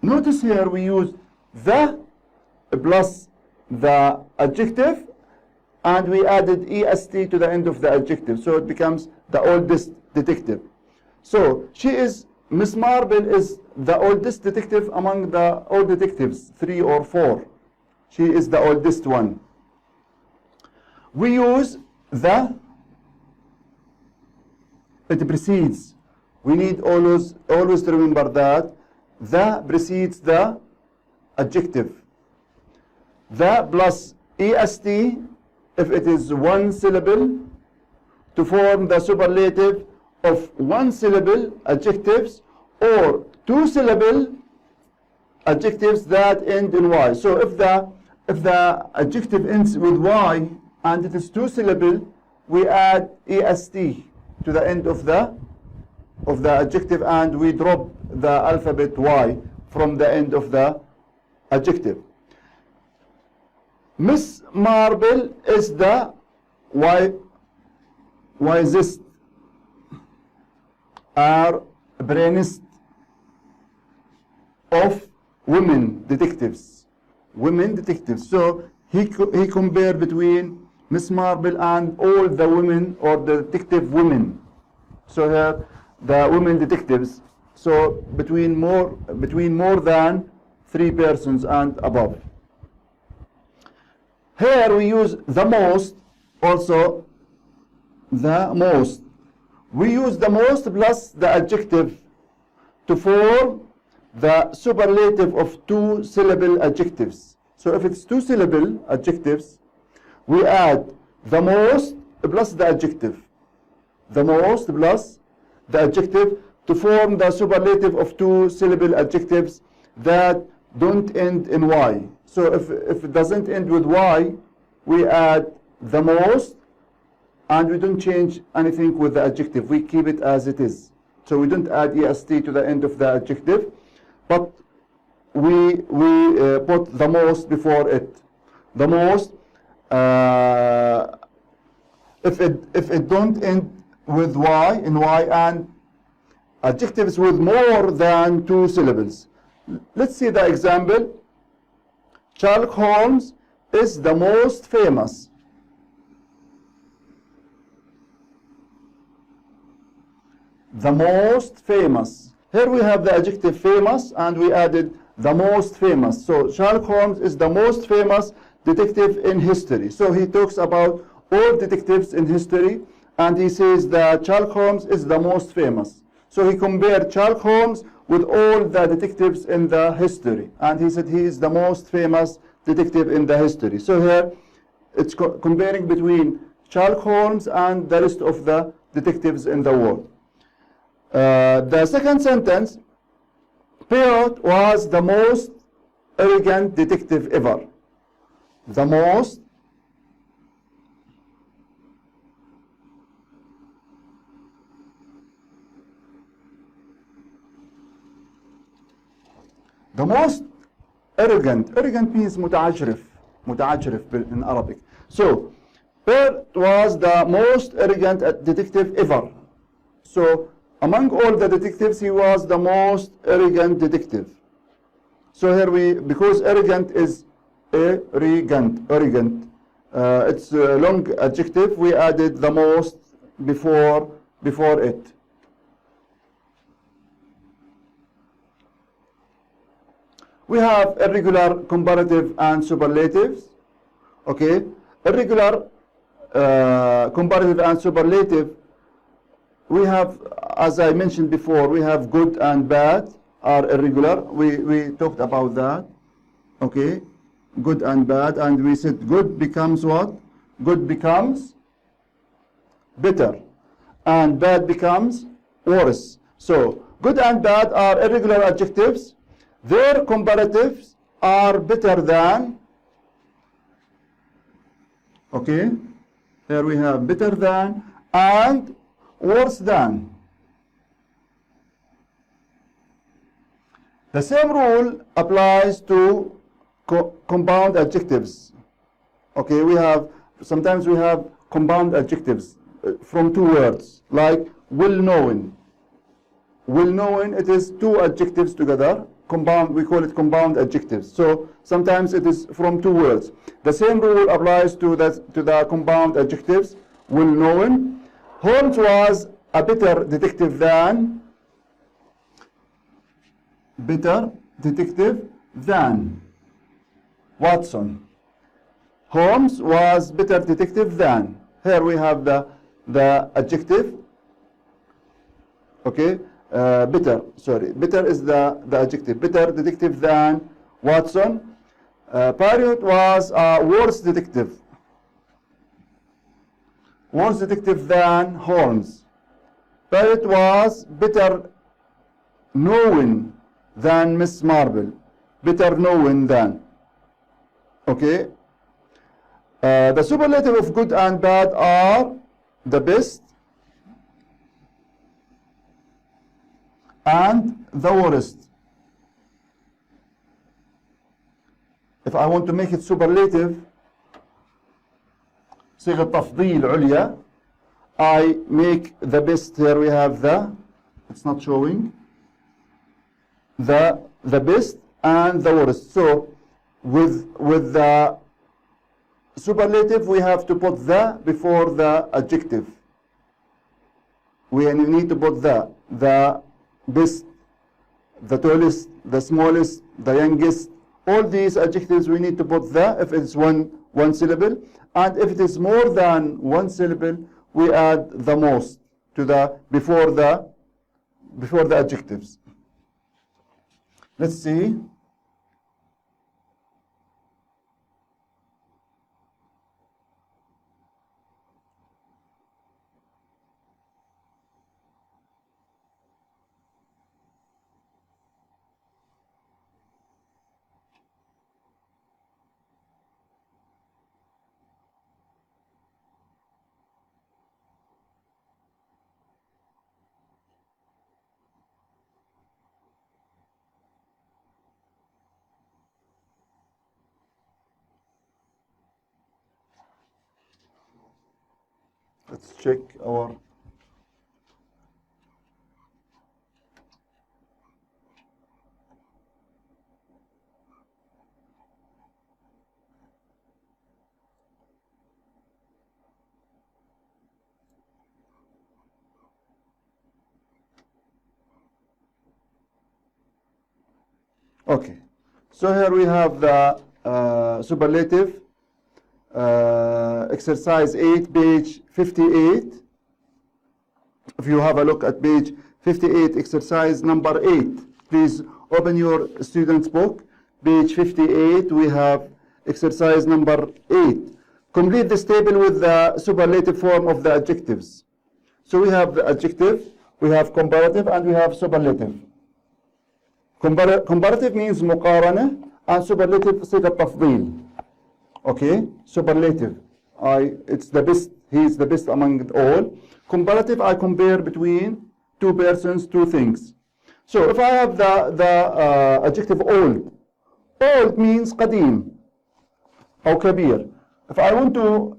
Notice here we use the plus the adjective, and we added est to the end of the adjective, so it becomes the oldest detective. So Miss Marble is the oldest detective among the old detectives, 3 or 4. She is the oldest one. We use the, it precedes. We need always to remember that the precedes the adjective. The plus est, if it is one syllable, to form the superlative of one syllable adjectives or two syllable adjectives that end in y. So if the adjective ends with y and it is two syllable, we add est to the end of the adjective, and we drop the alphabet y from the end of the adjective. Miss Marble is the wisest or brainiest of women detectives. So he compared between Miss Marble and all the women or the detective women. So here the women detectives. So between more than 3 persons and above. Here we use the most, also the most. We use the most plus the adjective to form the superlative of 2-syllable adjectives. So if it's 2-syllable adjectives, we add the most plus the adjective. The most plus the adjective to form the superlative of 2-syllable adjectives that don't end in Y. So if it doesn't end with Y, we add the most and we don't change anything with the adjective. We keep it as it is. So we don't add EST to the end of the adjective, but we put the most before it. The most, if it don't end with Y, in Y, and adjectives with more than 2 syllables. Let's see the example. Sherlock Holmes is the most famous. The most famous. Here we have the adjective famous and we added the most famous. So Sherlock Holmes is the most famous detective in history. So he talks about all detectives in history and he says that Sherlock Holmes is the most famous. So he compared Sherlock Holmes with all the detectives in the history. And he said he is the most famous detective in the history. So here it's comparing between Sherlock Holmes and the rest of the detectives in the world. The second sentence, Poirot was the most arrogant detective ever. The most arrogant. Arrogant means متعجرف in Arabic. So Poirot was the most arrogant detective ever. So among all the detectives, he was the most arrogant detective. So here because arrogant is arrogant, it's a long adjective, we added the most before it. We have irregular, comparative, and superlatives. Okay, irregular, comparative, and superlative. We have, as I mentioned before, we have good and bad are irregular. We talked about that. Okay, good and bad, and we said good becomes what? Good becomes better, and bad becomes worse. So good and bad are irregular adjectives. Their comparatives are better than. Okay, here we have better than and worse than. The same rule applies to compound adjectives. Okay, sometimes we have compound adjectives from 2 words, like well-known. Well-known, it is 2 adjectives together. Compound, we call it compound adjectives. So sometimes it is from 2 words. The same rule applies to the compound adjectives. Well-known. Holmes was a better detective than. Better detective than Watson. Holmes was better detective than. Here we have the adjective. Okay, better. Sorry, better is the adjective. Better detective than Watson. Poirot was a worse detective. Worse detective than Holmes. Poirot was better known than Miss Marble. Better known than. Okay. The superlative of good and bad are the best and the worst. If I want to make it superlative, صيغة تفضيل عليا, I make the best. Here we have it's not showing, the best and the worst. So with the superlative, we have to put the before the adjective. We need to put the best, the tallest, the smallest, the youngest. All these adjectives we need to put the if it's one syllable, and if it is more than one syllable, we add the most to the before the adjectives. Let's see. Let's check our okay. So here we have the superlative. Exercise 8, page 58. If you have a look at page 58, exercise number 8, please open your student's book. Page 58, we have exercise number 8. Complete this table with the superlative form of the adjectives. So we have the adjective, we have comparative, and we have superlative. Comparative means مقارنة, and superlative صيغة تفضيل. Okay, superlative. It's the best. He is the best among all. Comparative, I compare between two persons, two things. So if I have the adjective old, old means قديم أو كبير. If I want to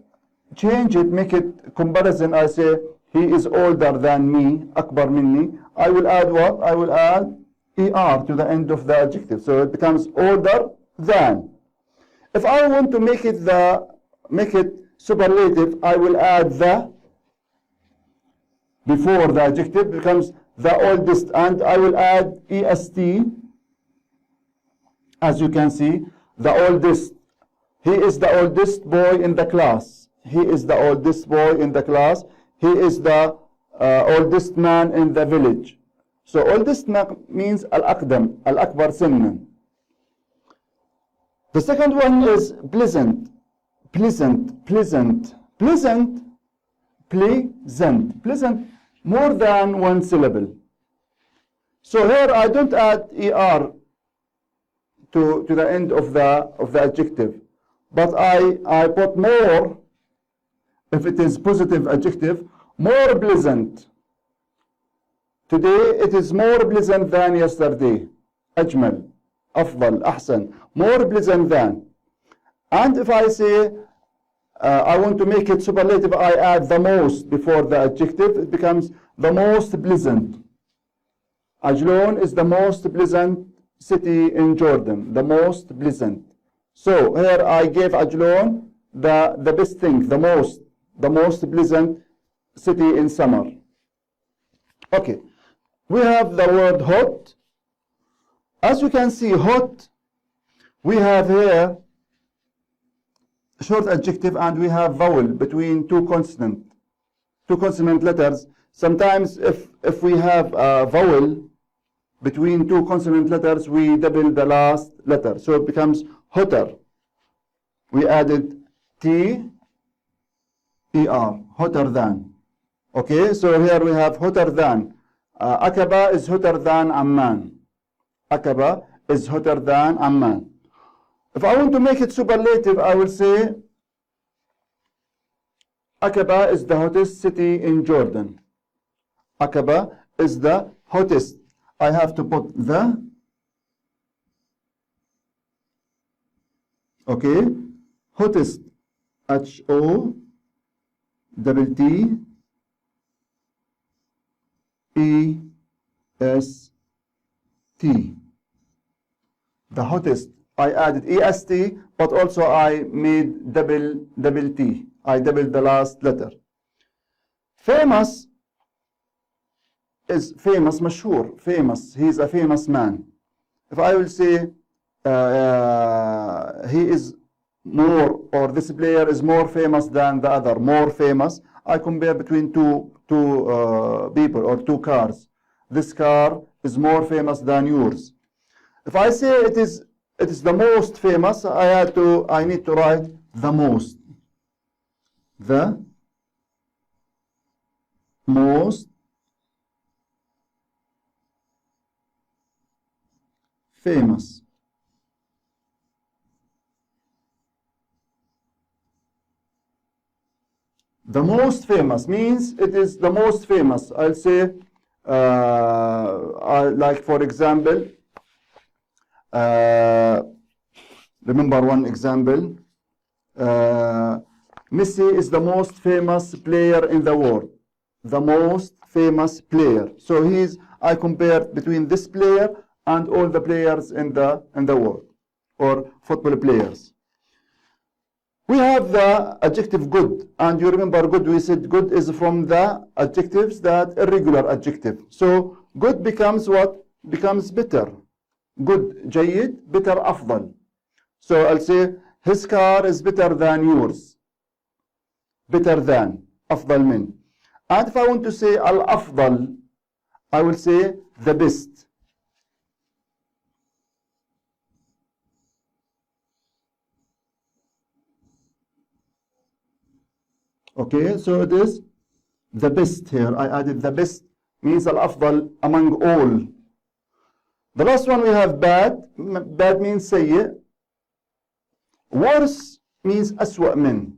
change it, make it comparison, I say he is older than me, أكبر مني. I will add what? I will add er to the end of the adjective, so it becomes older than. If I want to make it superlative, I will add the before the adjective, becomes the oldest, and I will add est. As you can see, the oldest. He is the oldest boy in the class. He is the oldest boy in the class. He is the oldest man in the village. So oldest means al-aqdam, al-akbar sinnan. The second one is pleasant, pleasant, pleasant, pleasant, pleasant, pleasant, more than one syllable. So here I don't add er to the end of the adjective, but I put more. If it is positive adjective, more pleasant. Today it is more pleasant than yesterday. أجمل, أفضل, أحسن, more pleasant than. And if I say I want to make it superlative, I add the most before the adjective. It becomes the most pleasant. Ajlon is the most pleasant city in Jordan. The most pleasant. So here I gave Ajlon the best thing, the most pleasant city in summer. Okay, we have the word hot. As you can see, hot, we have here short adjective and we have vowel between two consonant letters. Sometimes if we have a vowel between two consonant letters, we double the last letter. So it becomes hotter. We added T, ER, hotter than. Okay, so here we have hotter than. Aqaba is hotter than Amman. Aqaba is hotter than Amman. If I want to make it superlative, I will say Aqaba is the hottest city in Jordan. Aqaba is the hottest. I have to put the. Okay, hottest, HOTTEST. The hottest, I added EST, but also I made double T. I doubled the last letter. Famous is famous, مشهور, famous. He is a famous man. If I will say he is more, or this player is more famous than the other, more famous, I compare between two people or two cars. This car is more famous than yours. If I say it is the most famous, I need to write the most. The most famous. The most famous means it is the most famous. I'll say, like for example, remember one example. Messi is the most famous player in the world. The most famous player. So I compared between this player and all the players in the world, or football players. We have the adjective good, and you remember good, we said good is from the adjectives that irregular adjective. So good becomes what? Becomes better. Good, جيد, better, أفضل. So I'll say his car is better than yours. Better than, أفضل من. And if I want to say al-afdal, I will say the best. Okay, so it is the best here. I added the best, means al-afdal among all. The last one we have bad. Bad means سيء. Worse means أسوأ من.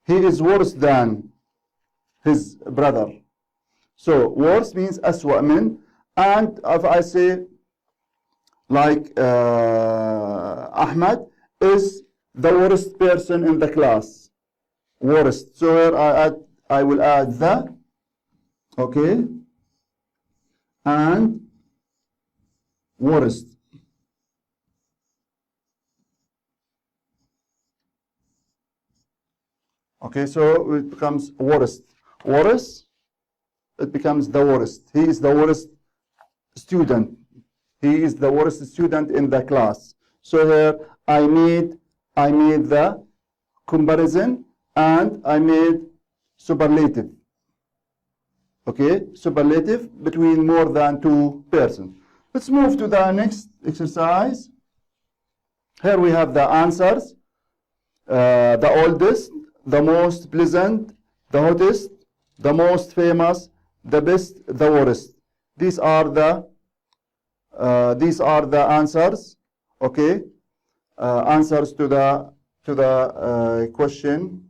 He is worse than his brother. So worse means أسوأ من. And if I say like Ahmad is the worst person in the class. Worst. So here I will add the, okay, and worst. Okay, so it becomes worst. Worst, it becomes the worst. He is the worst student. He is the worst student in the class. So here I made the comparison and I made superlative. Okay, superlative between more than two persons. Let's move to the next exercise. Here we have the answers. The oldest, the most pleasant, the hottest, the most famous, the best, the worst. These are the answers. Okay, answers to the question.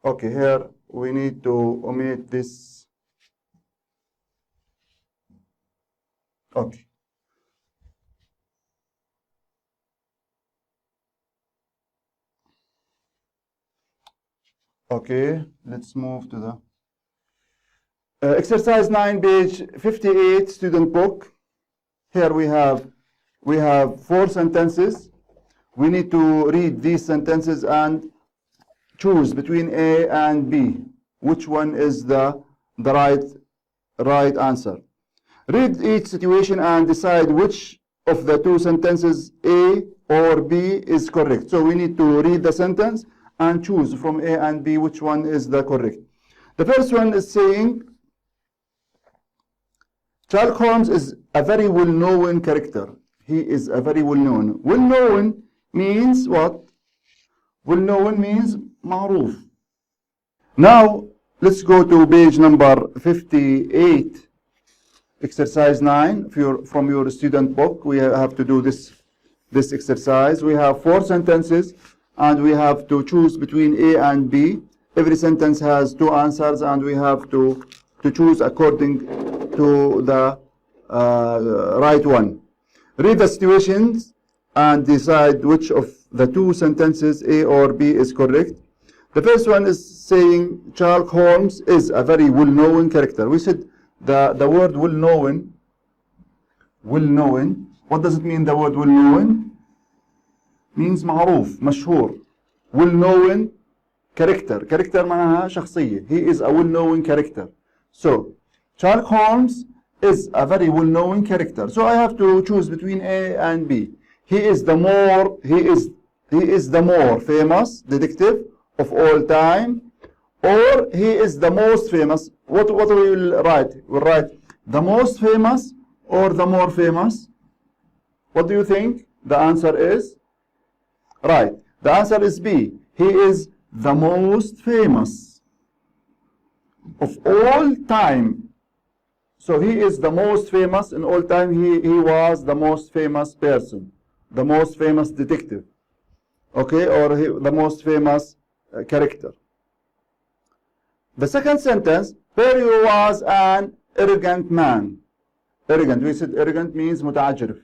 Okay, here we need to omit this. Okay. Okay, let's move to the exercise 9, page 58, student book. Here we have 4 sentences. We need to read these sentences and choose between A and B. Which one is the right answer? Read each situation and decide which of the 2 sentences A or B is correct. So we need to read the sentence and choose from A and B which one is the correct. The first one is saying Sherlock Holmes is a very well-known character. He is a very well-known. Well-known means what? Well-known means معروف. Now let's go to page number 58, exercise 9 from your student book. We have to do this exercise. We have 4 sentences and we have to choose between A and B. Every sentence has 2 answers and we have to choose according to the right one. Read the situations and decide which of the 2 sentences A or B is correct. The first one is saying Sherlock Holmes is a very well-known character. We said the word well-known well-known. What does it mean, the word well-known? Means معروف, مشهور. Well-known character. Character معناها شخصية. He is a well-known character. So, Sherlock Holmes is a very well-known character. So I have to choose between A and B. He is the more famous detective of all time, or he is the most famous. What we will write? We'll write the most famous or the more famous. What do you think? The answer is right. The answer is B. He is the most famous of all time. So he is the most famous in all time. He was the most famous person, the most famous detective, okay, or the most famous character. The second sentence, Perry was an arrogant man. Arrogant, we said arrogant means متعجرف.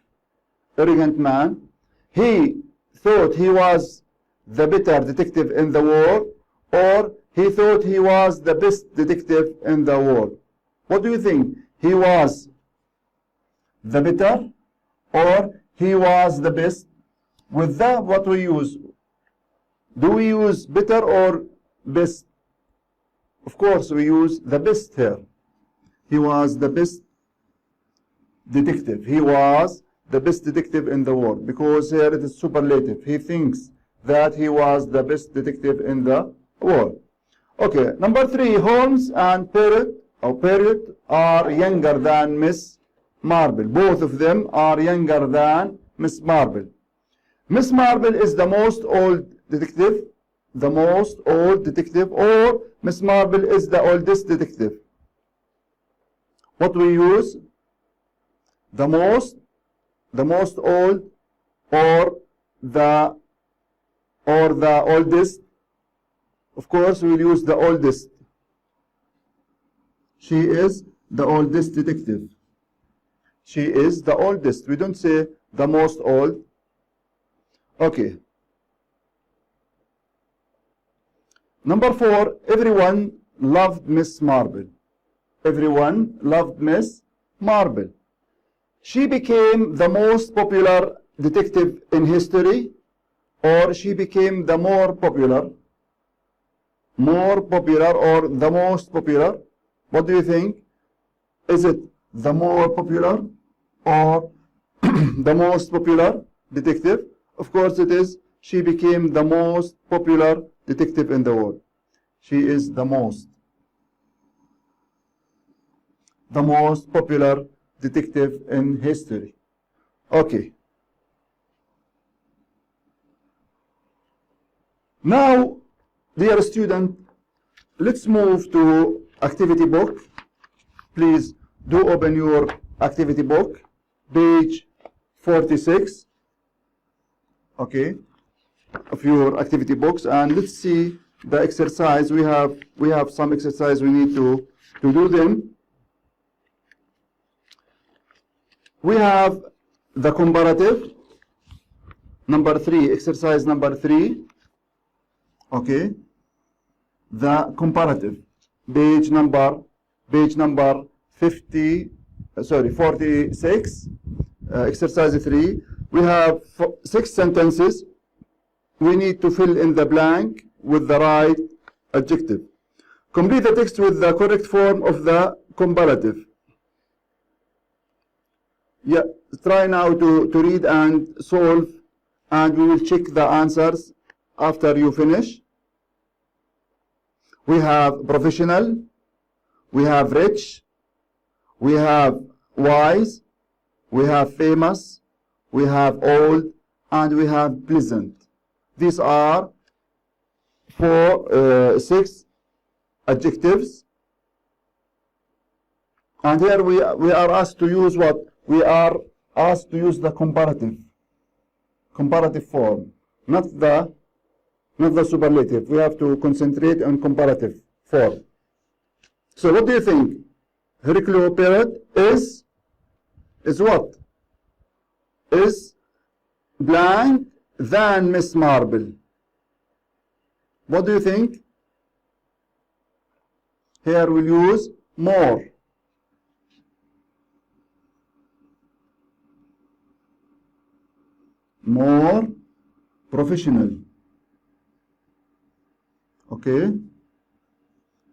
Arrogant man. He thought he was the better detective in the world, or he thought he was the best detective in the world. What do you think? He was the better, or he was the best? With the what we use? Do we use better or best? Of course, we use the best here. He was the best detective. He was the best detective in the world, because here it is superlative. He thinks that he was the best detective in the world. Okay, number 3, Holmes and Perrot are younger than Miss Marple. Both of them are younger than Miss Marple. Miss Marple is the most old detective, or Miss Marple is the oldest detective. What we use? The most old, or the oldest. Of course, we'll use the oldest. She is the oldest detective. She is the oldest. We don't say the most old. Okay. Number 4, everyone loved Miss Marple. Everyone loved Miss Marple. She became the most popular detective in history, or she became the more popular, or the most popular. What do you think? Is it the more popular or the most popular detective? Of course it is. She became the most popular detective in the world. She is the most popular detective in history. Okay. Now, dear student, let's move to activity book. Please do open your activity book, page 46. Okay, of your activity books, and let's see the exercise. We have some exercise we need to do them. We have the comparative, number 3, exercise number 3. Okay, the comparative, page number 46, exercise 3. We have 6 sentences. We need to fill in the blank with the right adjective. Complete the text with the correct form of the comparative. Yeah, try now to read and solve, and we will check the answers after you finish. We have professional, we have rich, we have wise, we have famous, we have old, and we have pleasant. These are 6 adjectives. And here we are asked to use what? We are asked to use the comparative form, not the superlative. We have to concentrate on comparative form. So what do you think? Hercule Poirot is what? Is blank than Miss Marple. What do you think? Here we'll use more. more professional. Okay,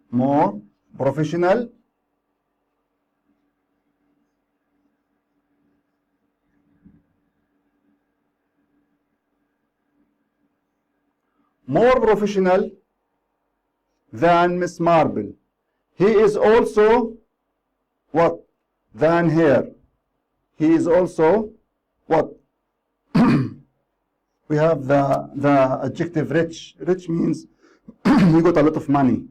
more professional. More professional than Miss Marble. He is also what? Than her. He is also what? We have the adjective rich. Rich means he got a lot of money.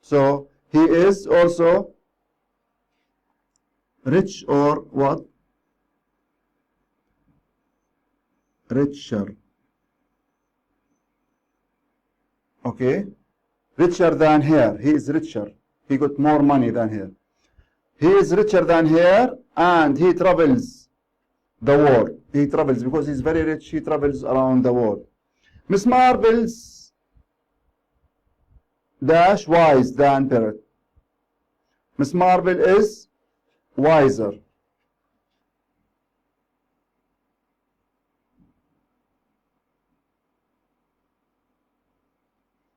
So he is also rich or what? Richer. Okay, richer than her. He is richer. He got more money than her. He is richer than her, and he travels the world. He travels because he's very rich. He travels around the world. Miss Marble's dash wise than Parrot. Miss Marble is wiser.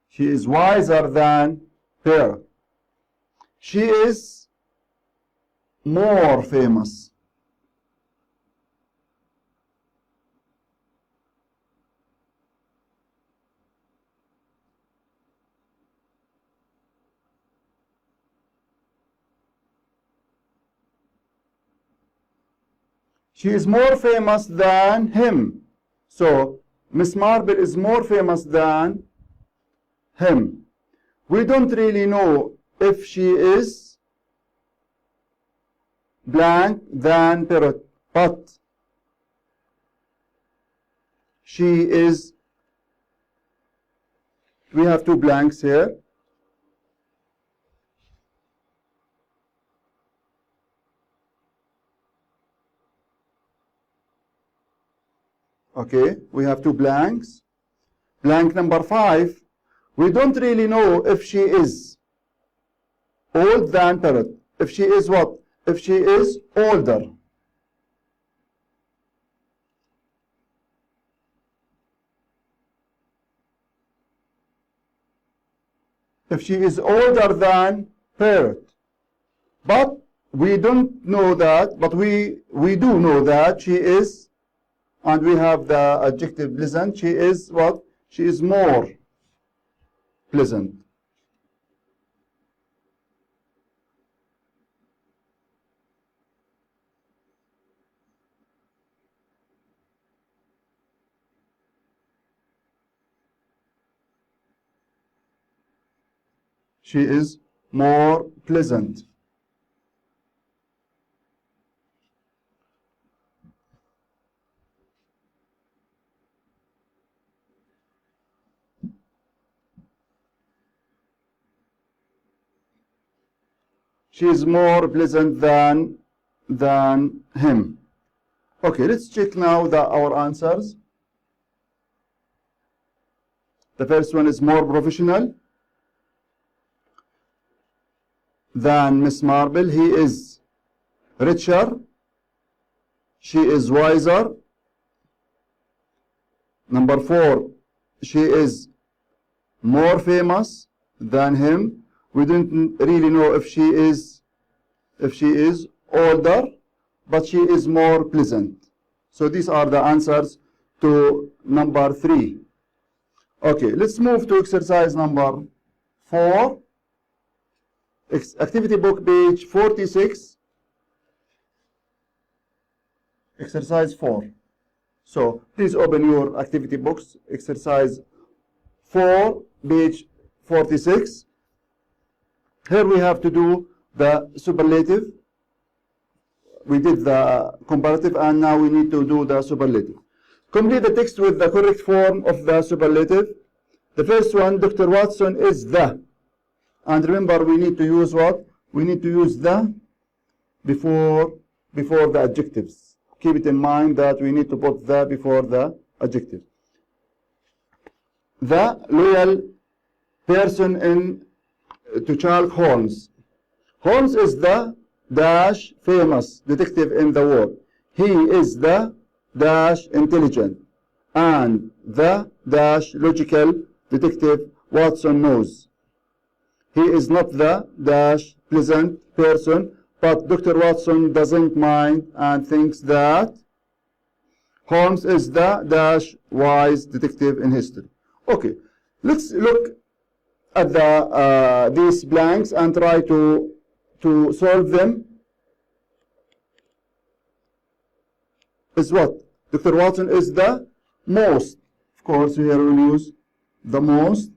She is wiser than Parrot. She is more famous. She is more famous than him. So, Miss Marble is more famous than him. We don't really know if she is blank than Parrot, but she is, we have two blanks here. Okay, we have two blanks. Blank number 5. We don't really know if she is old than Parrot. If she is what? If she is older. If she is older than Parrot. But we don't know that, but we do know that she is, and we have the adjective pleasant. She is what? She is more pleasant. She is more pleasant. She is more pleasant than him. Okay, let's check now our answers. The first one is more professional than Miss Marble. He is richer. She is wiser. Number 4, she is more famous than him. We don't really know if she is older, but she is more pleasant. So these are the answers to number 3. Okay, let's move to exercise number 4. Activity book page 46. Exercise 4. So please open your activity books. Exercise 4, page 46. Here we have to do the superlative. We did the comparative, and now we need to do the superlative. Complete the text with the correct form of the superlative. The first one, Dr. Watson is the. And remember, we need to use what? We need to use the before the adjectives. Keep it in mind that we need to put the before the adjective. The loyal person to Sherlock Holmes. Holmes is the dash famous detective in the world. He is the dash intelligent. and the dash logical detective Watson knows. He is not the dash pleasant person, but Dr. Watson doesn't mind and thinks that Holmes is the dash wise detective in history. Okay, let's look at these blanks and try to solve them. Is what? Dr. Watson is the most. Of course, here we'll use the most.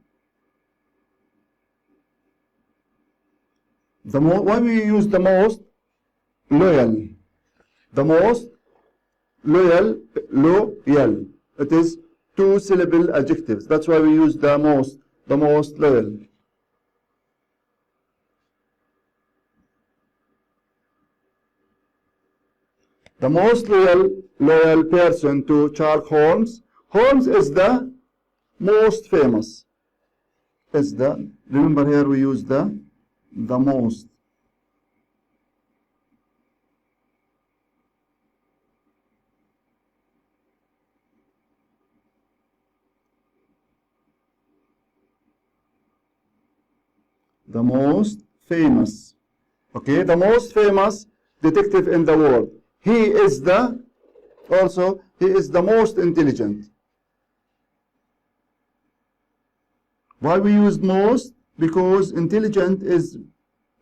Why we use the most? Loyal. The most loyal. It is two-syllable adjectives. That's why we use the most loyal. The most loyal person to Sherlock Holmes. Holmes is the most famous. Remember here we use the most. The most famous. Okay, the most famous detective in the world. He is the most intelligent. Why we use most? Because intelligent is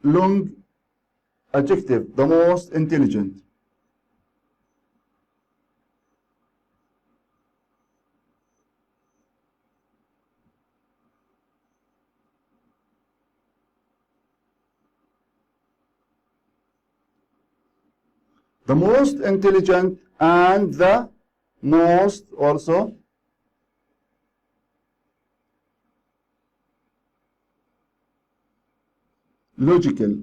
long adjective. The most intelligent. The most intelligent and the most also logical.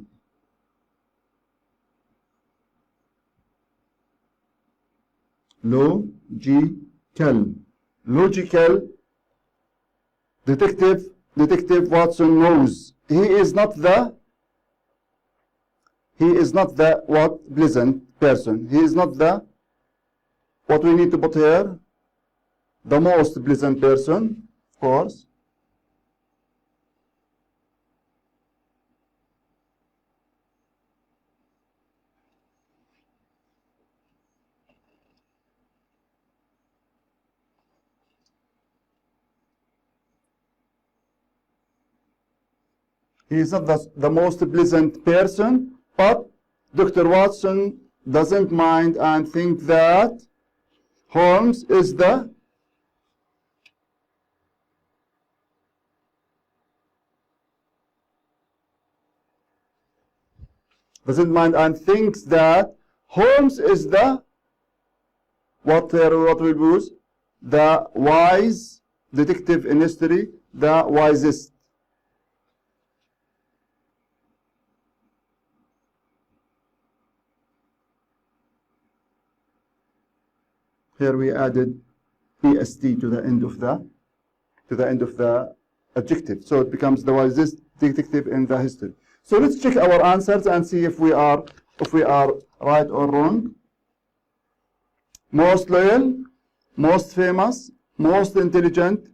Logical detective Watson knows. He is not the what pleasant person. He is not the what we need to put here. The most pleasant person, of course. He is not the most pleasant person, but Dr. Watson doesn't mind and think that Holmes is the doesn't mind and thinks that Holmes is the what we use? The wise detective in history, the wisest. Here we added est to the end of the adjective, so it becomes the wisest detective in the history. So let's check our answers and see if we are right or wrong. Most loyal, most famous, most intelligent,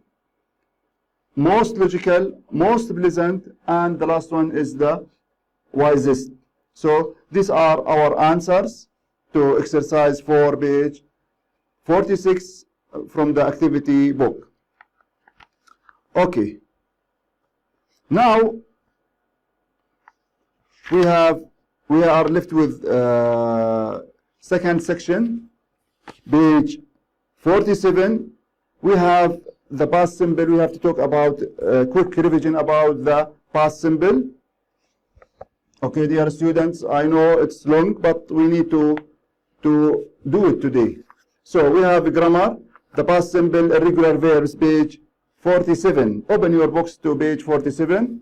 most logical, most pleasant, and the last one is the wisest. So these are our answers to exercise 4, page 46 from the activity book. Okay. Now we are left with second section, page 47. We have the past simple. We have to talk about quick revision about the past simple. Okay, dear students, I know it's long, but we need to do it today. So we have grammar, the past simple, irregular verbs, page 47. Open your books to page 47.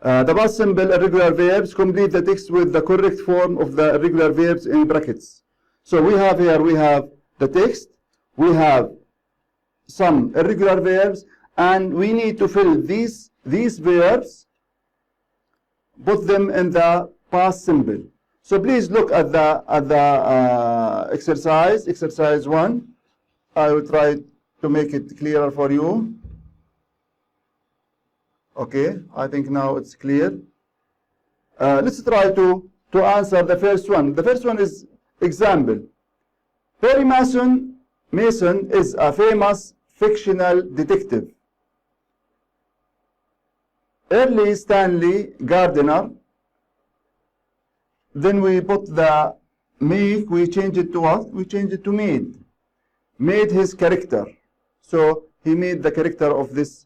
The past simple, irregular verbs, complete the text with the correct form of the irregular verbs in brackets. So we have the text, we have some irregular verbs, and we need to fill these verbs, put them in the past simple. So please look at the exercise 1. I will try to make it clearer for you. Okay, I think now it's clear. Let's try to answer the first one. The first one is example. Perry Mason is a famous fictional detective. Early Stanley Gardiner. Then we put the make, we change it to what? We change it to made. Made his character. So he made the character of this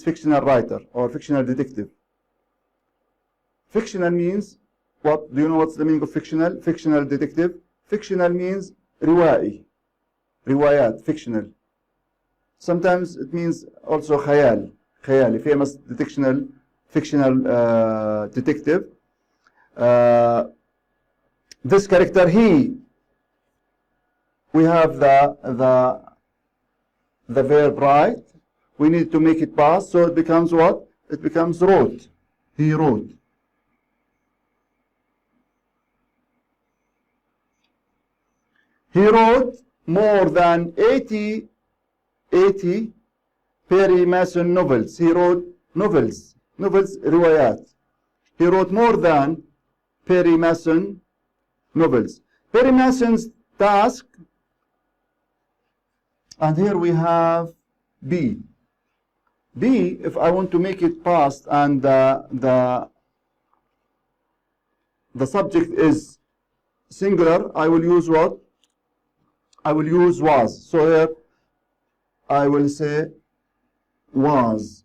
fictional writer or fictional detective. Fictional means what? Do you know what's the meaning of fictional? Fictional detective. Fictional means riwa'i. Riwayat, fictional. Sometimes it means also khayal. Khayali, famous fictional detective. This character, he. We have the verb write. We need to make it past, so it becomes what? It becomes wrote. He wrote. He wrote more than 80 Perry Mason novels. He wrote novels, riwayat. He wrote more than Perry Mason novels. Perry Mason's task, and here we have B. B, if I want to make it past and the subject is singular, I will use what? I will use was. So here I will say was.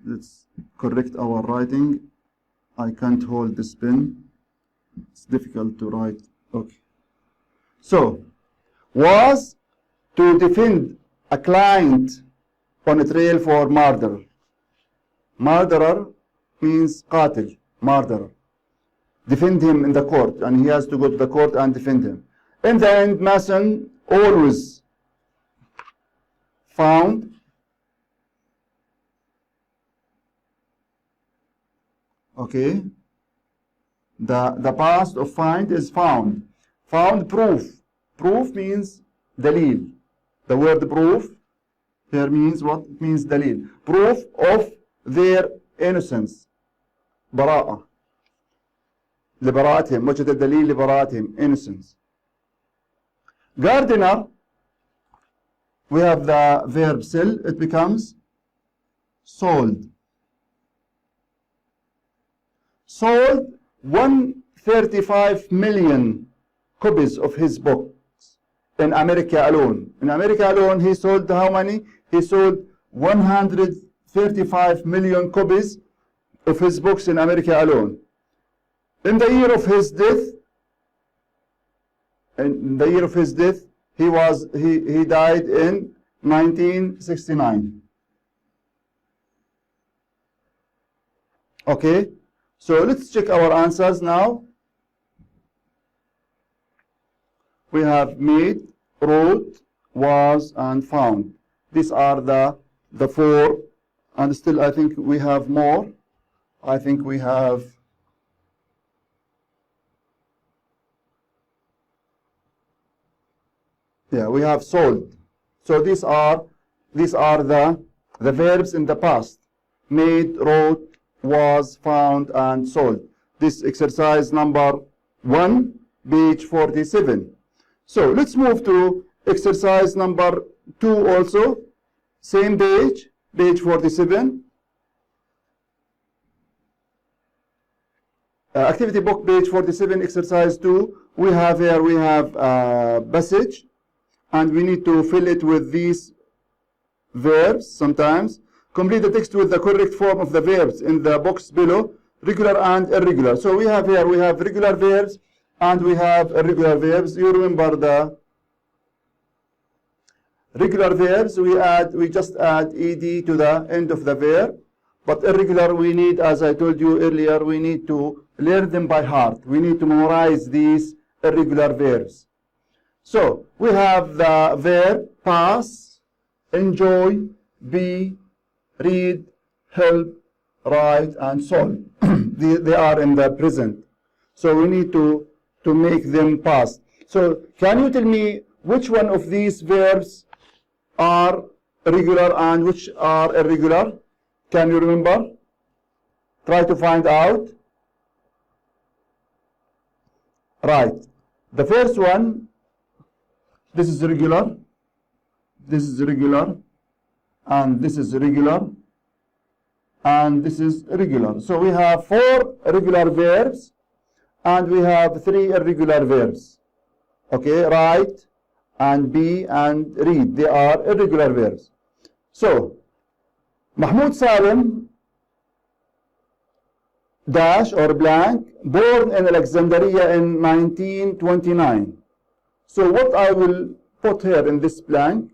Let's correct our writing. I can't hold this pen. It's difficult to write. Okay. So, was to defend a client on a trail for murder. Murderer means qatil, murderer. Defend him in the court, and he has to go to the court and defend him. In the end, Mason always found okay. The past of find is found. Found proof. Proof means dalil. The word proof here means what? It means dalil. Proof of their innocence. براءة. لبراءتهم. وجد الدليل لبراءتهم. Innocence. Gardiner, we have the verb sell. It becomes sold. Sold 135 million copies of his books in America alone. In America alone, he sold how many? He sold 135 million copies of his books in America alone. In the year of his death, he died in 1969. Okay, so let's check our answers now. We have made, wrote, was, and found. These are the four, and still I think we have more. I think we have we have sold. So these are the verbs in the past. Made, wrote, was, found, and sold. This exercise number 1, page 47. So let's move to exercise number 2 also. Same page, page 47. Activity book, page 47, exercise 2. We have a passage, and we need to fill it with these verbs sometimes. Complete the text with the correct form of the verbs in the box below, regular and irregular. So we have regular verbs and we have irregular verbs. You remember the regular verbs, we just add ed to the end of the verb. But irregular, we need, as I told you earlier, we need to learn them by heart. We need to memorize these irregular verbs. So we have the verb pass, enjoy, be, read, help, write, and solve. They are in the present. So we need to to make them past. So can you tell me which one of these verbs are regular and which are irregular? Can you remember? Try to find out. Right. The first one, this is regular, this is regular, and this is regular, and this is irregular. So we have 4 regular verbs and we have 3 irregular verbs. Okay, write and be and read. They are irregular verbs. So, Mahmoud Salim dash or blank, born in Alexandria in 1929. So what I will put here in this blank,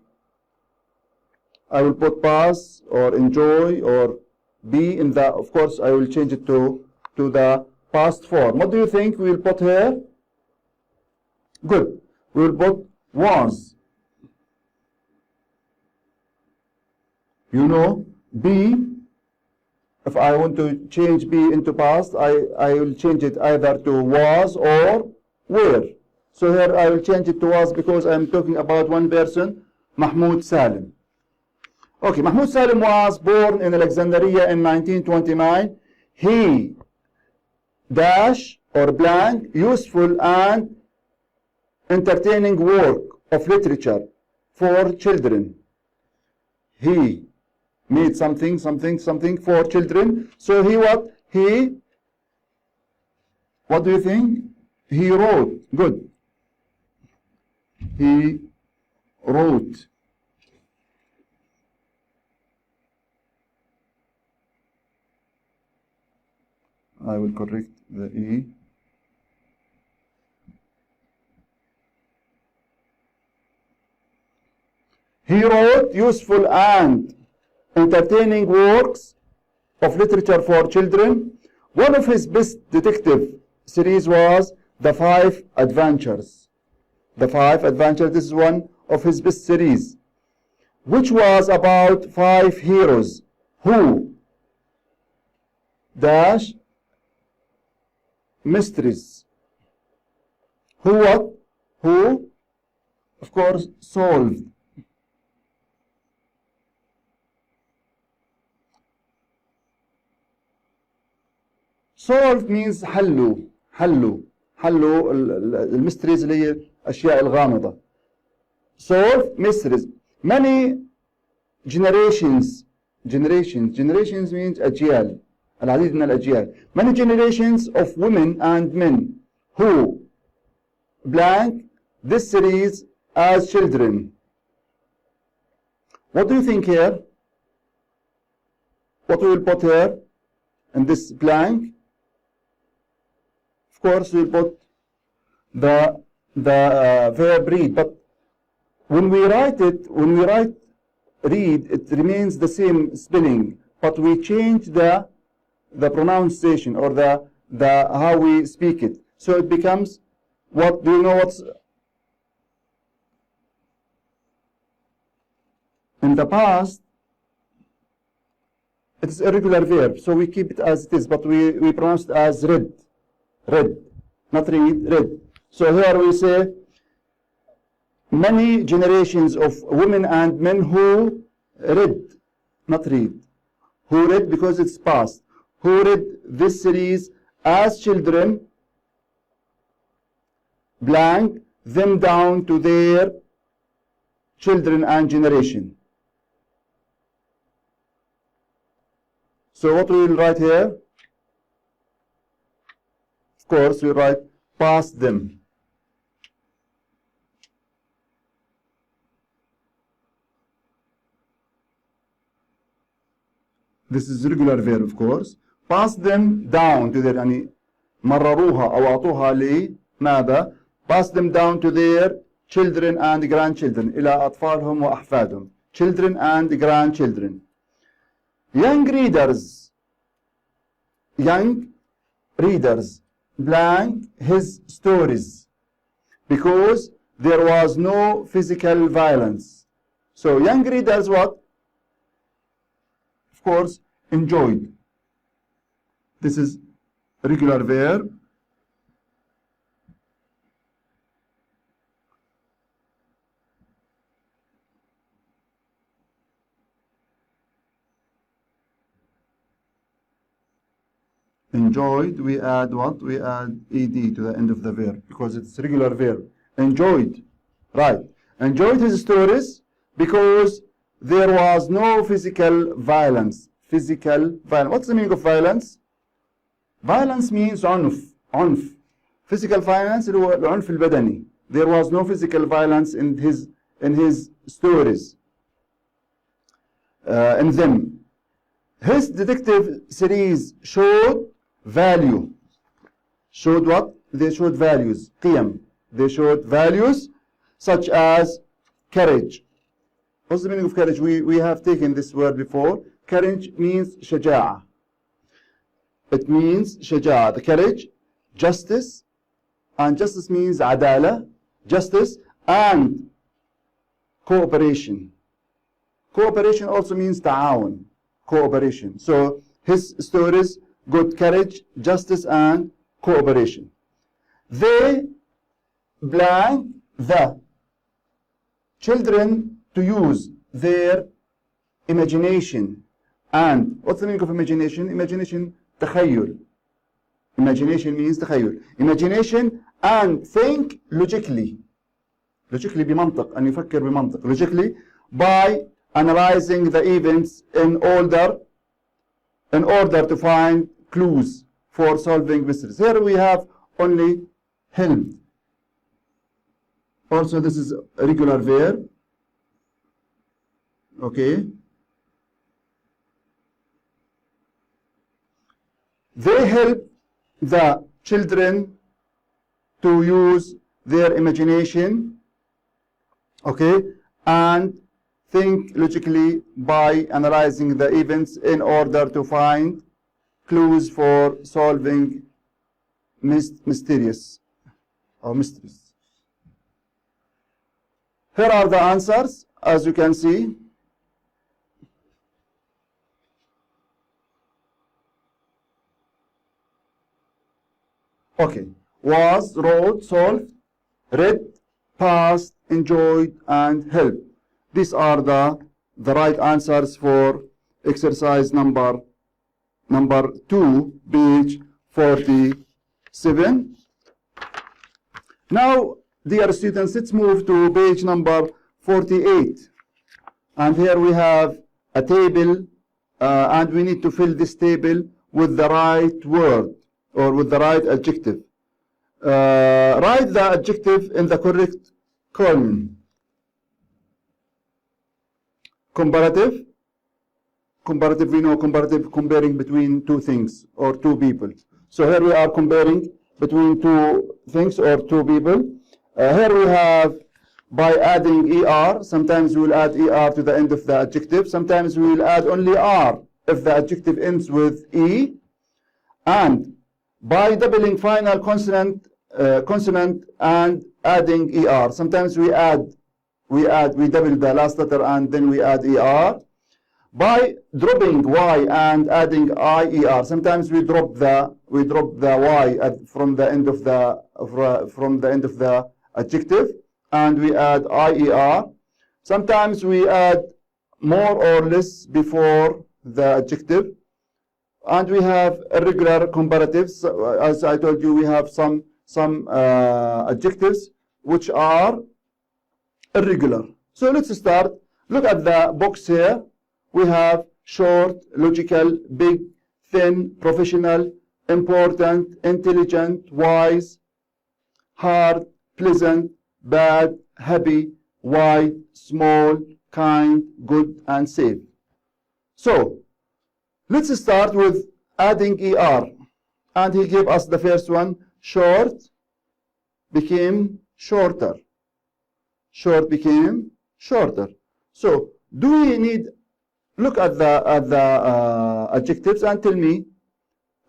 I will put pass or enjoy or be in the, of course I will change it to the past form. What do you think we will put here? Good. We will put was. You know, be, if I want to change be into past, I will change it either to was or were. So here I will change it to was because I am talking about one person, Mahmoud Salim. Okay, Mahmoud Salim was born in Alexandria in 1929. He dash or blank, useful and entertaining work of literature for children. He made something for children. So he what? What do you think? He wrote. Good. He wrote. I will correct the E. He wrote useful and entertaining works of literature for children. One of his best detective series was The 5 Adventures. The 5 Adventures, this is one of his best series, which was about 5 heroes who dash mysteries. Who what? Who, of course, solved. Solved means حلوا الميستريز اللي هي الأشياء الغامضة. Solved mysteries. Many generations means أجيال, العديد من الأجيال. Many generations of women and men who blank this series as children. What do you think here? What we will put here in this blank? Of course, we put the verb read, but when we write read, it remains the same spelling, but we change the pronunciation or the how we speak it. So it becomes, what do you know what's in the past? It is irregular verb, so we keep it as it is, but we pronounce it as read, not read, read. So here we say many generations of women and men who read, not read, who read because it's past, who read this series as children, blank them down to their children and generation. So what we will write here? Of course, we write past them. This is regular verb, of course. Pass them down to their, يعني مرروها أو أعطوها لماذا? Pass them down to their children and grandchildren, إلى أطفالهم وأحفادهم. Children and grandchildren. Young readers, blank his stories, because there was no physical violence. So young readers what? Of course, enjoyed. This is regular verb. Enjoyed, we add what? We add ed to the end of the verb because it's a regular verb. Enjoyed, right. Enjoyed his stories because there was no physical violence. Physical violence. What's the meaning of violence? Violence means عنف. Physical violence اللي هو العنف البدني. There was no physical violence in his stories. In them. His detective series showed value. Showed what? They showed values. قيم. They showed values such as courage. What's the meaning of courage? We have taken this word before. Courage means شجاعة. It means شجاعة. The courage, justice, and justice means عدالة, justice, and cooperation. Cooperation also means تعاون. Cooperation. So his stories, good courage, justice, and cooperation. They blank the children to use their imagination. And what's the meaning of imagination? Imagination, تخيل. Imagination means تخيل. Imagination and think logically. Logically بمنطق. أن يفكر بمنطق. Logically by analyzing the events in order to find clues for solving mysteries. Here we have only helped. Also, this is a regular verb. Okay. They help the children to use their imagination, okay, and think logically by analyzing the events in order to find clues for solving mysteries or mysteries. Here are the answers, as you can see. Okay. Was, wrote, solved, read, passed, enjoyed, and helped. These are the right answers for exercise number 2, page 47. Now, dear students, let's move to page number 48. And here we have a table, and we need to fill this table with the right word or with the right adjective. Write the adjective in the correct column. Comparative. Comparative, we know comparative, comparing between two things or two people. So here we are comparing between two things or two people. Here we have by adding ER. Sometimes we will add ER to the end of the adjective. Sometimes we will add only R if the adjective ends with E. And by doubling final consonant and adding ER. Sometimes we double the last letter and then we add ER. By dropping Y and adding IER. Sometimes we drop the Y from the end of the adjective and we add IER. Sometimes we add more or less before the adjective. And we have irregular comparatives. As I told you, we have some adjectives which are irregular. So let's start. Look at the box here. We have short, logical, big, thin, professional, important, intelligent, wise, hard, pleasant, bad, happy, wide, small, kind, good, and safe. So let's start with adding ER. And he gave us the first one. Short became shorter. Short became shorter. So do we need, look at the adjectives and tell me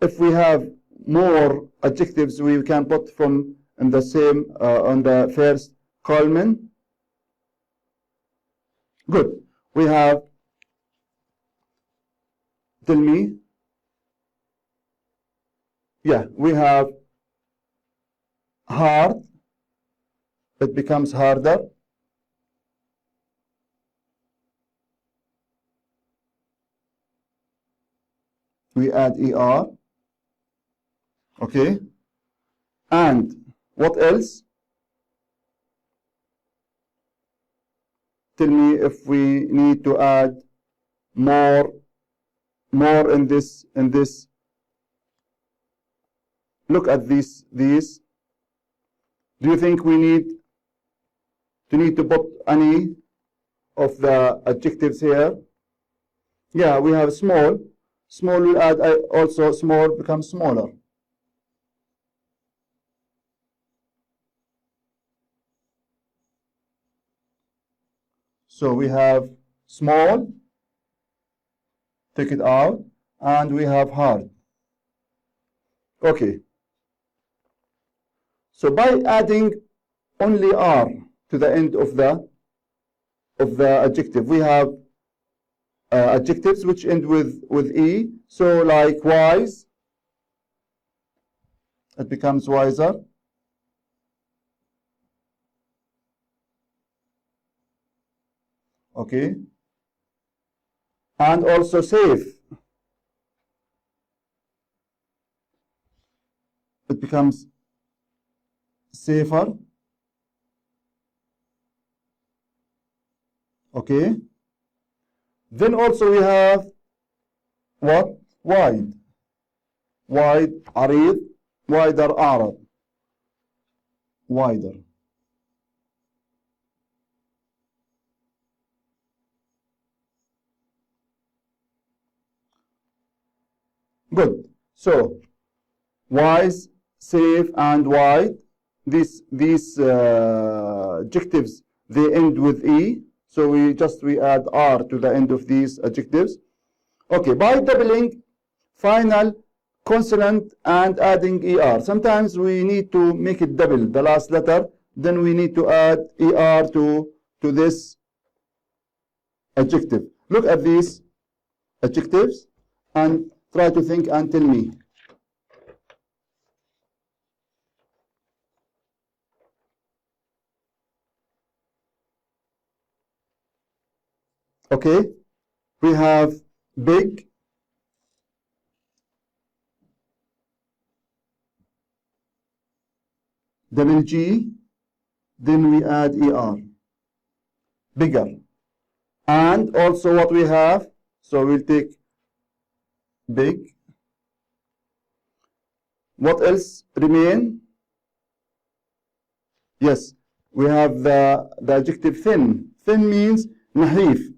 if we have more adjectives we can put from in the same, on the first column. Good. We have, tell me. Yeah, we have hard. It becomes harder. We add ER. Okay. And what else? Tell me if we need to add more in this. Look at these. Do you think we need to put any of the adjectives here? Yeah, we have small. Small will add also small becomes smaller. So we have small, take it out, and we have hard. Okay. So by adding only R to the end of the adjective, we have adjectives which end with E. So like wise, it becomes wiser. Okay. And also safe. It becomes safer. Okay. Then also we have what? Wide. Wide, عريض, wider, أعرض. Wider. Good. So wise, safe, and wide. These adjectives, they end with E. So we add R to the end of these adjectives. Okay, by doubling final consonant and adding ER. Sometimes we need to make it double, the last letter. Then we need to add ER to this adjective. Look at these adjectives and try to think and tell me. Okay, we have big, double G, then we add ER, bigger. And also what we have, so we'll take big. What else remain? Yes, we have the adjective thin. Thin means nahif.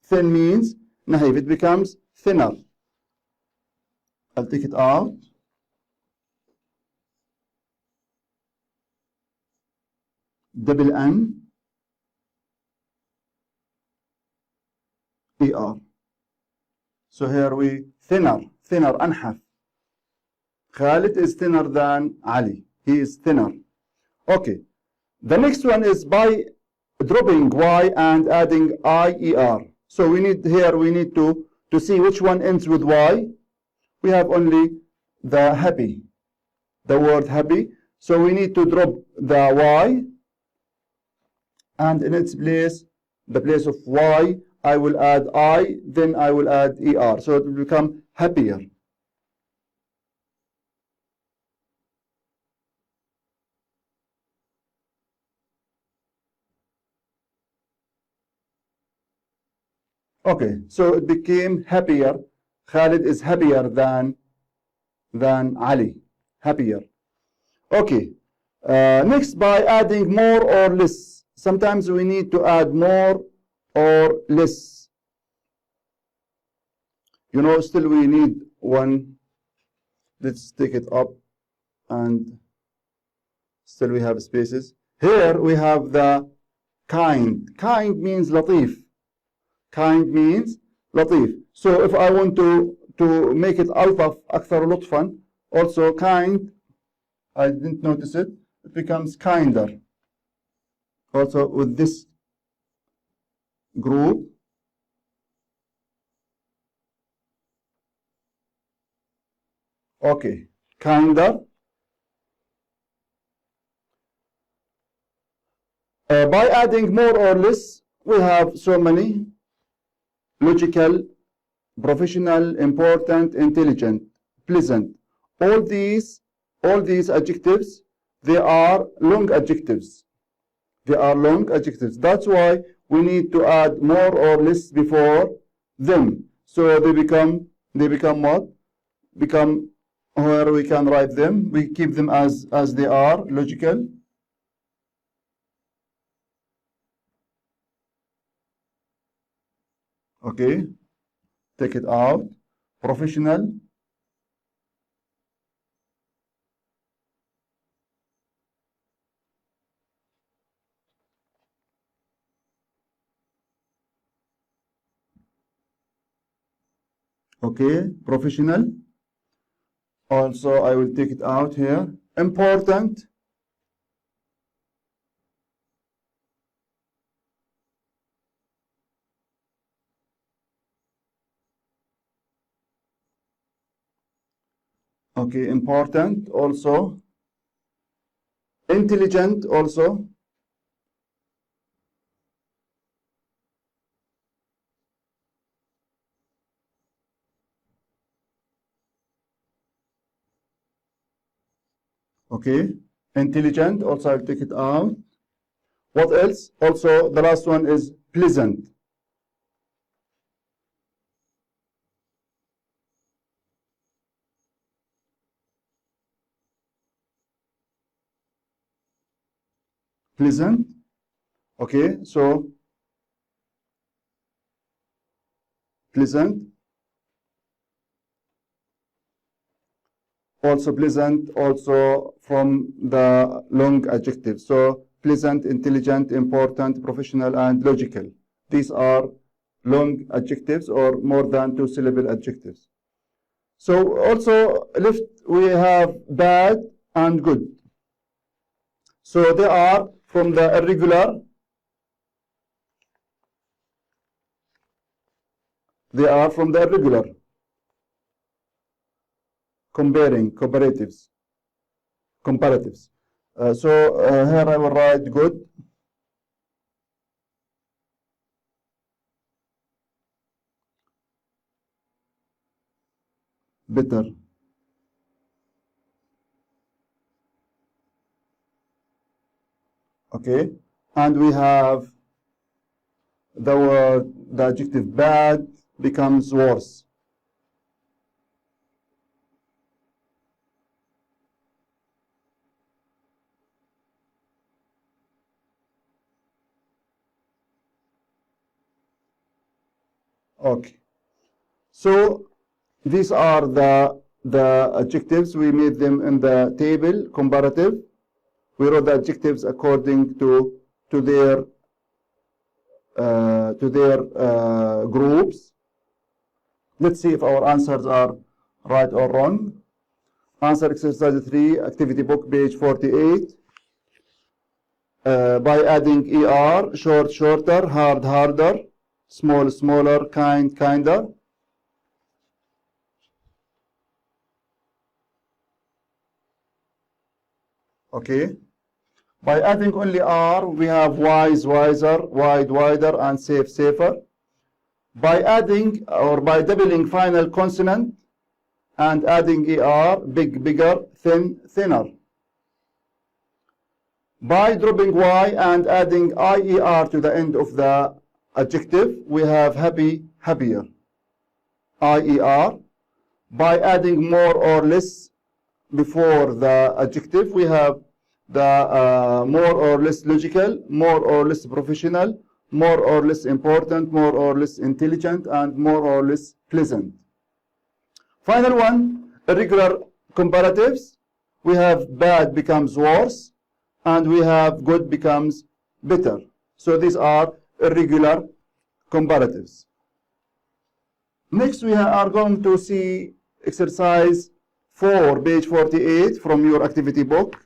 Thin means nahif. It becomes thinner. I'll take it out. Double N ER. So here we thinner, أنحف. Khalid is thinner than Ali. He is thinner. Okay. The next one is by dropping Y and adding IER. So we need to see which one ends with Y. We have only the happy, the word happy. So we need to drop the Y, and in its place, the place of Y, I will add I, then I will add ER. So it will become happier. Okay, so it became happier. Khalid is happier than Ali. Happier. Okay. Next, by adding more or less. Sometimes we need to add more or less. You know, still we need one. Let's take it up, and still we have spaces. Here we have the kind. Kind means latif. Kind means latif. So if I want to make it ألطف أكثر لطفا, also kind, I didn't notice it, it becomes kinder. Also with this group. Okay, kinder. By adding more or less, we have so many. Logical, professional, important, intelligent, pleasant. All these all these adjectives, they are long adjectives. They are long adjectives. That's why we need to add more or less before them. So they become what? Become where we can write them. We keep them as they are, logical. Okay, take it out. Professional. Okay, professional. Also, I will take it out here. Important. Okay, important also. Intelligent also. Okay, intelligent also, I'll take it out. What else? Also, the last one is pleasant. Pleasant. Okay, so pleasant. Also pleasant, also from the long adjective. So pleasant, intelligent, important, professional, and logical. These are long adjectives or more than two-syllable adjectives. So also left we have bad and good. So they are from the irregular. They are from the irregular. Comparing, comparatives. Here I will write good. Better. Okay, and we have the word, the adjective bad becomes worse. Okay, so these are the adjectives. We made them in the table, comparative. We wrote the adjectives according to their groups. Let's see if our answers are right or wrong. Answer exercise 3, activity book, page 48. By adding ER, short, shorter, hard, harder, small, smaller, kind, kinder. Okay. By adding only R, we have wise, wiser, wide, wider, and safe, safer. By adding or by doubling final consonant and adding ER, big, bigger, thin, thinner. By dropping Y and adding IER to the end of the adjective, we have happy, happier. IER. By adding more or less before the adjective, we have the more or less logical, more or less professional, more or less important, more or less intelligent, and more or less pleasant. Final one, irregular comparatives. We have bad becomes worse, and we have good becomes better. So these are irregular comparatives. Next, we are going to see exercise 4, page 48 from your activity book.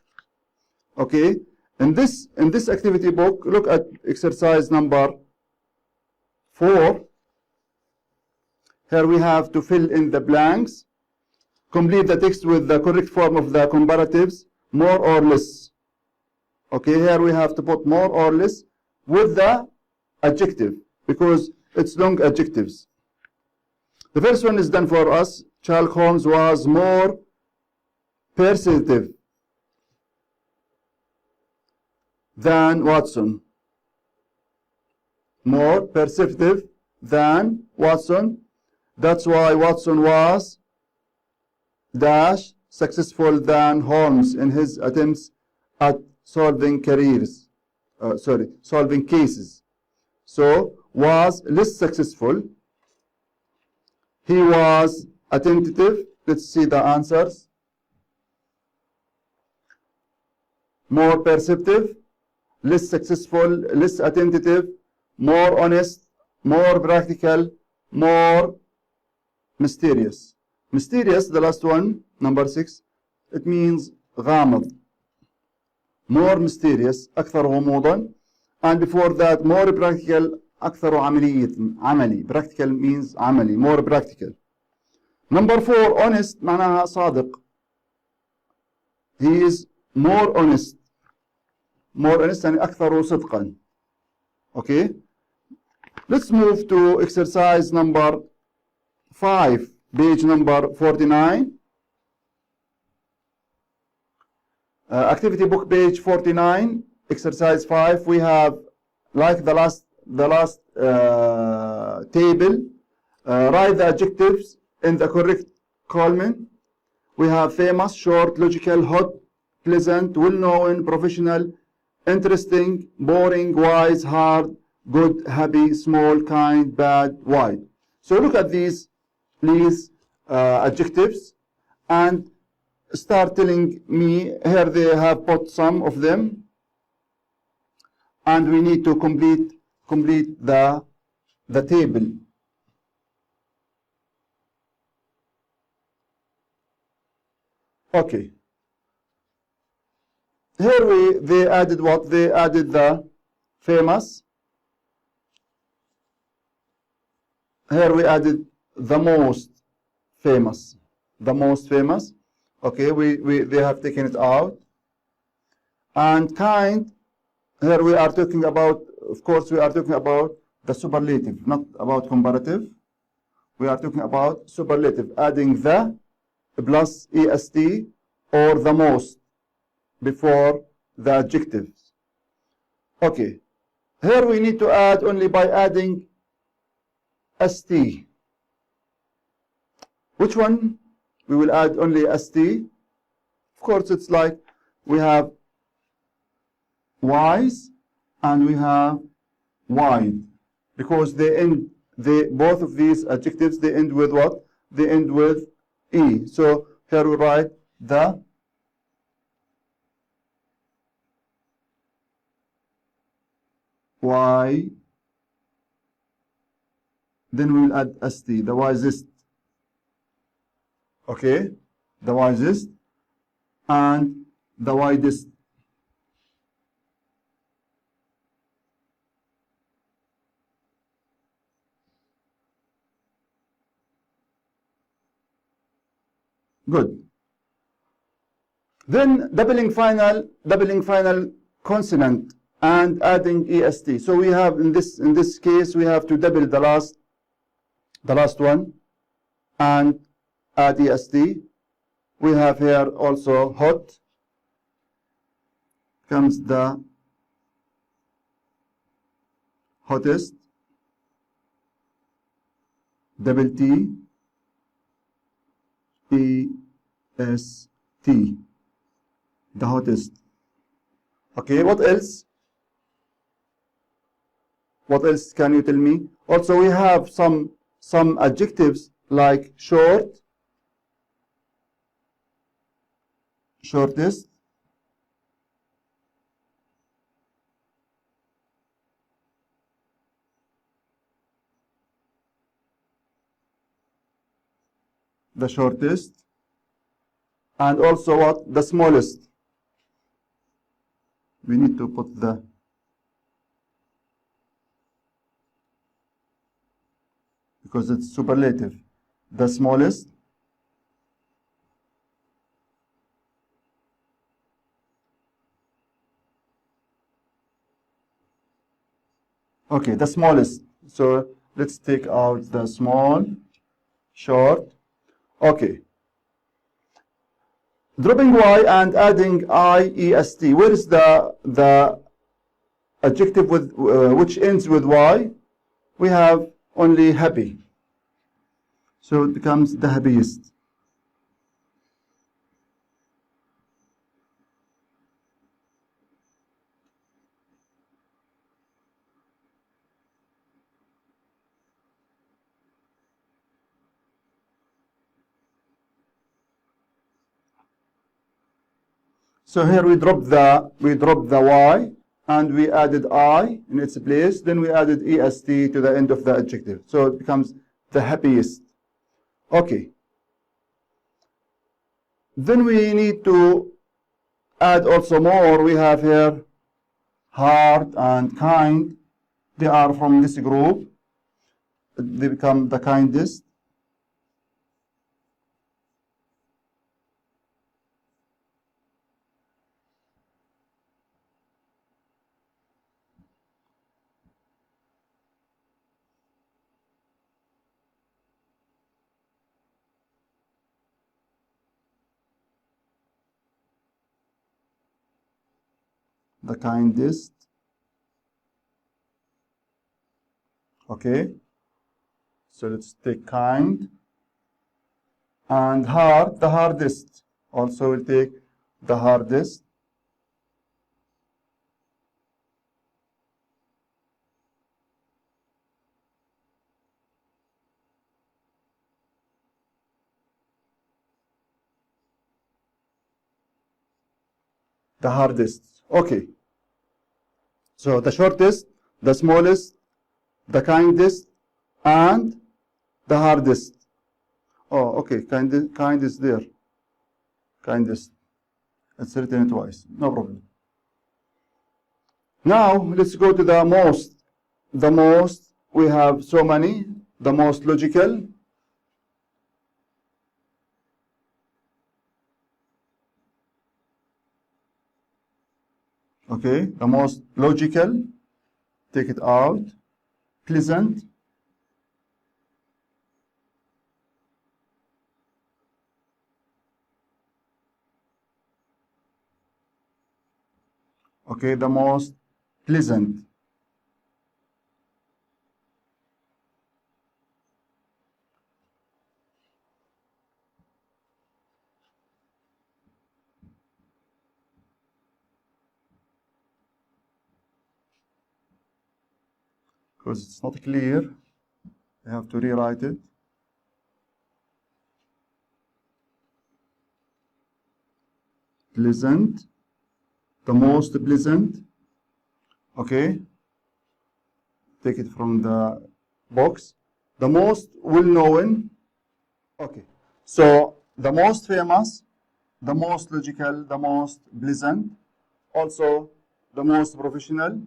Okay, in this activity book, look at exercise number 4. Here we have to fill in the blanks. Complete the text with the correct form of the comparatives, more or less. Okay, here we have to put more or less with the adjective because it's long adjectives. The first one is done for us. Sherlock Holmes was more perceptive than Watson. More perceptive than Watson. That's why Watson was dash successful than Holmes in his attempts at solving solving cases. So was less successful. He was attentive. Let's see the answers. More perceptive, less successful, less attentive, more honest, more practical, more mysterious. Mysterious, the last one, number 6, it means غامض. More mysterious, أكثر غموضا. And before that, more practical, أكثر عملي. Practical means عملي, more practical. Number 4, honest, معناها صادق. He is more honest. More honest يعني أكثر صدقا. Okay? Let's move to exercise number 5, page number 49. Activity book page 49, exercise 5. We have, like the last table, write the adjectives in the correct column. We have famous, short, logical, hot, pleasant, well-known, professional, interesting, boring, wise, hard, good, happy, small, kind, bad, wide. So look at these adjectives and start telling me. Here they have put some of them, and we need to complete the table. Okay. Here they added what? They added the famous. Here we added the most famous. The most famous. Okay, they have taken it out. And kind, here we are talking about, of course, we are talking about the superlative, not about comparative. We are talking about superlative, adding the plus est or the most before the adjectives. Okay, here we need to add only by adding st. Which one? We will add only st. Of course, it's like we have wise and we have wide, because both of these adjectives, they end with what? They end with e. So here we write the y, then we will add st, the wisest. Okay, the wisest and the widest. Good. Then doubling final consonant and adding est. So we have in this case we have to double the last one and add est. We have here also hot, comes the hottest, double T, est, the hottest. Okay, what else? What else can you tell me? Also we have some adjectives like short, shortest, the shortest, and also what? The smallest. We need to put the because it's superlative. The smallest, okay, the smallest. So let's take out the small, short. Okay. Dropping y and adding iest. Where is the adjective with which ends with y? We have only happy. So it becomes the happiest. So here we drop the y and we added I in its place. Then we added est to the end of the adjective. So it becomes the happiest. Okay. Then we need to add also more. We have here hard and kind. They are from this group. They become the kindest. The kindest. Okay. So let's take kind. And hard, the hardest. Also we'll take the hardest. The hardest. Okay. So the shortest, the smallest, the kindest, and the hardest. Oh, okay. Kind is there. Kindest. It's written twice. No problem. Now let's go to the most. The most, we have so many. The most logical. Okay, the most logical. Take it out. Pleasant. Okay, the most pleasant. Because it's not clear, I have to rewrite it. Pleasant. The most pleasant. Okay. Take it from the box. The most well-known. Okay. So the most famous, the most logical, the most pleasant. Also the most professional.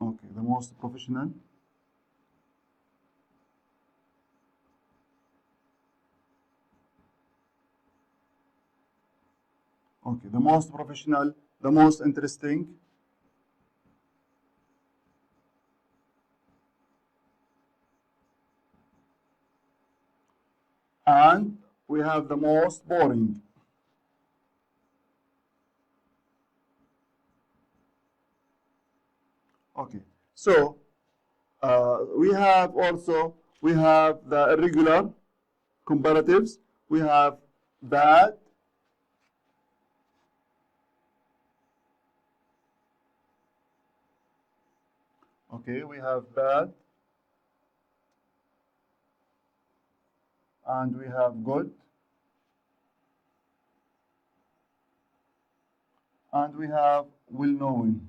Okay, the most professional. Okay, the most professional, the most interesting. And we have the most boring. Okay, so we have the irregular comparatives. We have bad, okay, we have bad, and we have good, and we have well-known.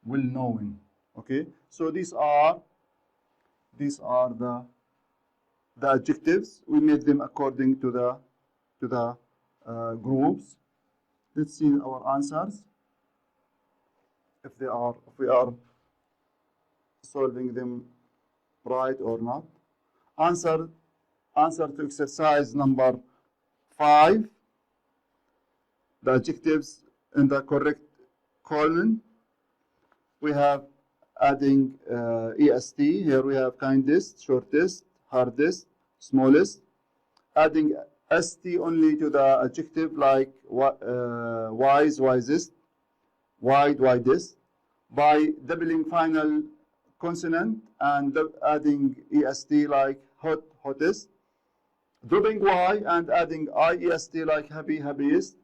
Well-known. Okay, so these are the adjectives. We made them according to the groups. Let's see our answers. If we are solving them right or not. Answer to exercise number 5. the adjectives in the correct column. We have adding est. Here we have kindest, shortest, hardest, smallest. Adding st only to the adjective like wise, wisest, wide, widest. By doubling final consonant and adding est like hot, hottest. Dropping y and adding iest like happy, happiest.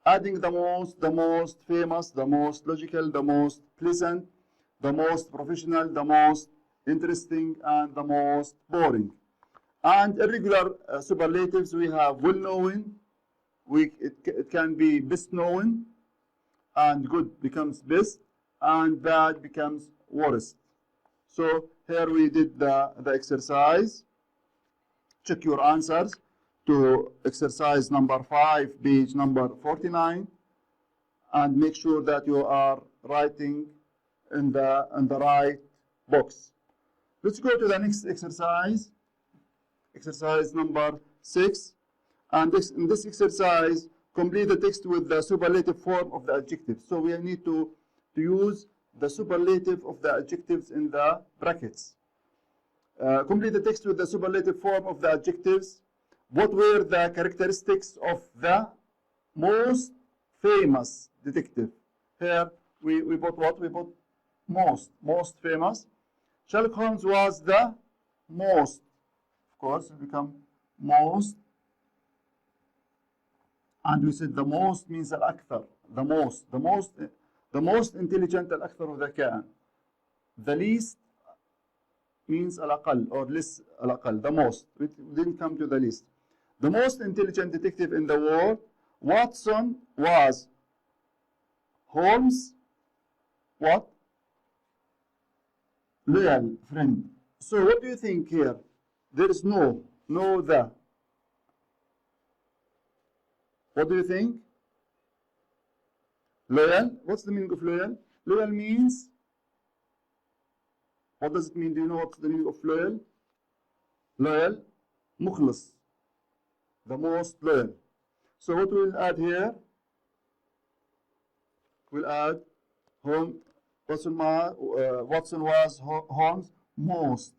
Adding the most famous, the most logical, the most pleasant, the most professional, the most interesting, and the most boring. And irregular superlatives, we have well-known, it can be best-known, and good becomes best, and bad becomes worst. So here we did the exercise. Check your answers to exercise number 5, page number 49, and make sure that you are writing in the right box. Let's go to the next exercise, exercise number 6. And in this exercise, complete the text with the superlative form of the adjective. So we need to use the superlative of the adjectives in the brackets. Complete the text with the superlative form of the adjectives. What were the characteristics of the most famous detective? Here we put what? We put most famous. Sherlock Holmes was the most. Of course, it become most. And we said the most means al-akthar, the most intelligent, al-akthar dhakaan. The least means al-aqal or less al-aqal, the most. We didn't come to the least. The most intelligent detective in the world, Watson was Holmes, what? Loyal friend. So what do you think here? There is no the. What do you think? Loyal? What's the meaning of loyal? Loyal means, what does it mean? Do you know what's the meaning of loyal? Loyal, mukhlis, the most loyal. So what we'll add here? We'll add Watson was Holmes' most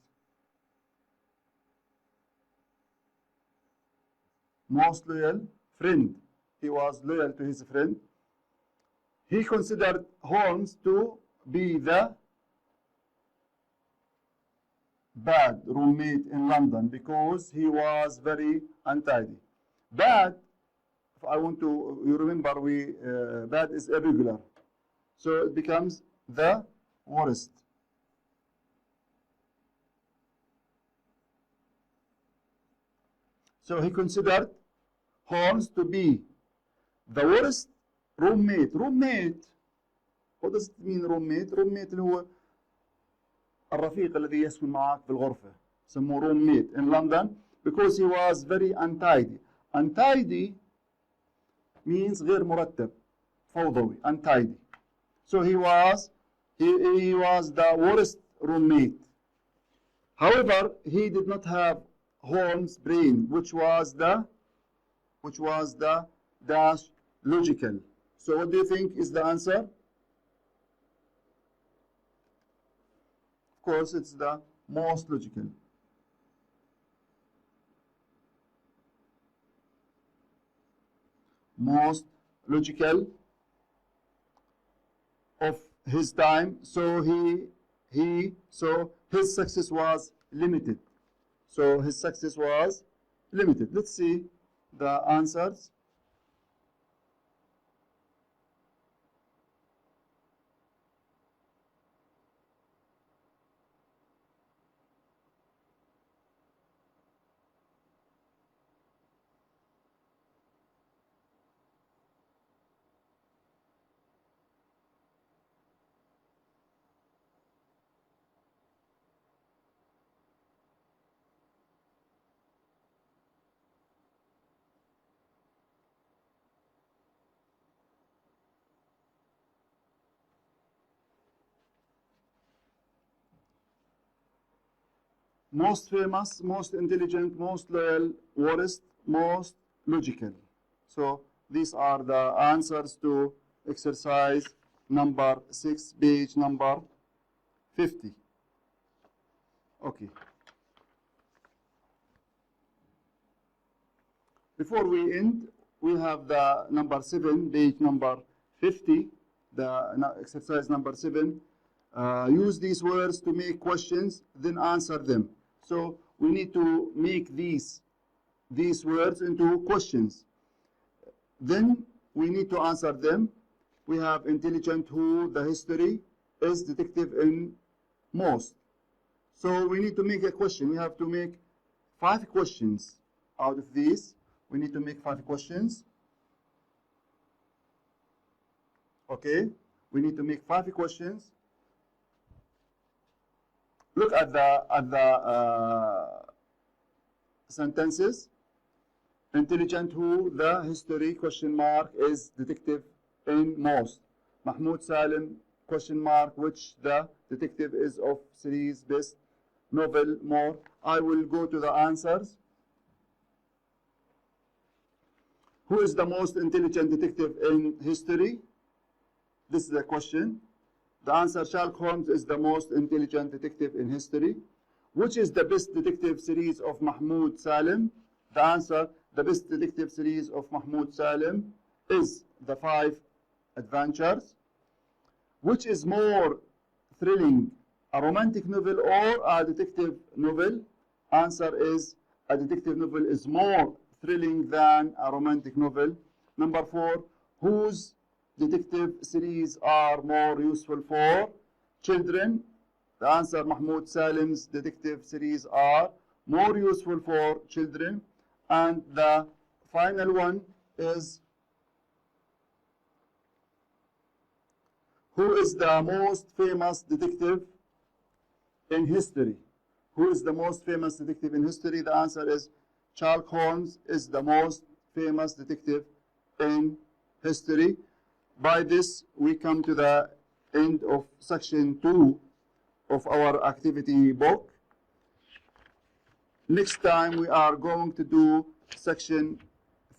loyal friend. He was loyal to his friend. He considered Holmes to be the bad roommate in London because he was very untidy. Bad, if I want to, you remember, bad is irregular. So it becomes the worst. So he considered Holmes to be the worst roommate. Roommate, what does it mean roommate? Roommate اللي هو الرفيق الذي يسكن معك في الغرفة. سموه roommate in London because he was very untidy. Untidy means غير مرتب, فوضوي, untidy. So he was the worst roommate. However, he did not have Holmes' brain, which was the dash logical. So what do you think is the answer? Of course, it's the most logical. Most logical of his time. So his success was limited. So his success was limited. Let's see the answers. Most famous, most intelligent, most loyal, worst, most logical. So These are the answers to exercise number 6, page number 50. Okay. Before we end, we have the number 7, page number 50, the exercise number 7. Use these words to make questions, then answer them. So we need to make these words into questions. Then we need to answer them. We have intelligent who, the history, is detective in most. So we need to make a question. We have to make 5 questions out of these. We need to make 5 questions. Okay, we need to make 5 questions. Look at the sentences. Intelligent who, the history, question mark, is detective in most. Mahmoud Salim, question mark, which the detective is of series best novel more. I will go to the answers. Who is the most intelligent detective in history? This is the question. The answer, Sherlock Holmes is the most intelligent detective in history. Which is the best detective series of Mahmoud Salim? The answer, the best detective series of Mahmoud Salim is The 5 Adventures. Which is more thrilling, a romantic novel or a detective novel? Answer is, a detective novel is more thrilling than a romantic novel. Number 4, whose detective series are more useful for children? The answer, Mahmoud Salim's detective series are more useful for children. And the final one is, who is the most famous detective in history? Who is the most famous detective in history? The answer is, Sherlock Holmes is the most famous detective in history. By this, we come to the end of section 2 of our activity book. Next time, we are going to do section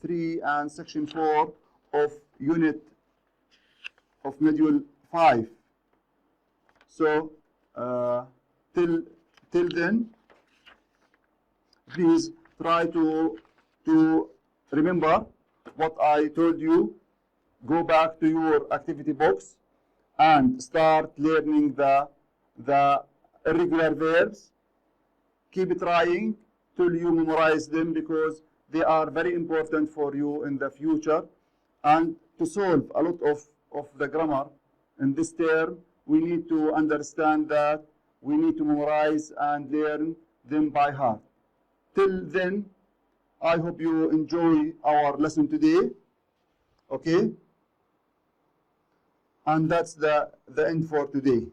3 and section 4 of unit of module 5. So, till then, please try to remember what I told you. Go back to your activity books and start learning the irregular verbs. Keep trying till you memorize them, because they are very important for you in the future. And to solve a lot of the grammar in this term, we need to understand that we need to memorize and learn them by heart. Till then, I hope you enjoy our lesson today. Okay? And that's the end for today.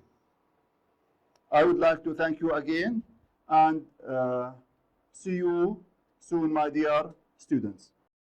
I would like to thank you again and see you soon, my dear students.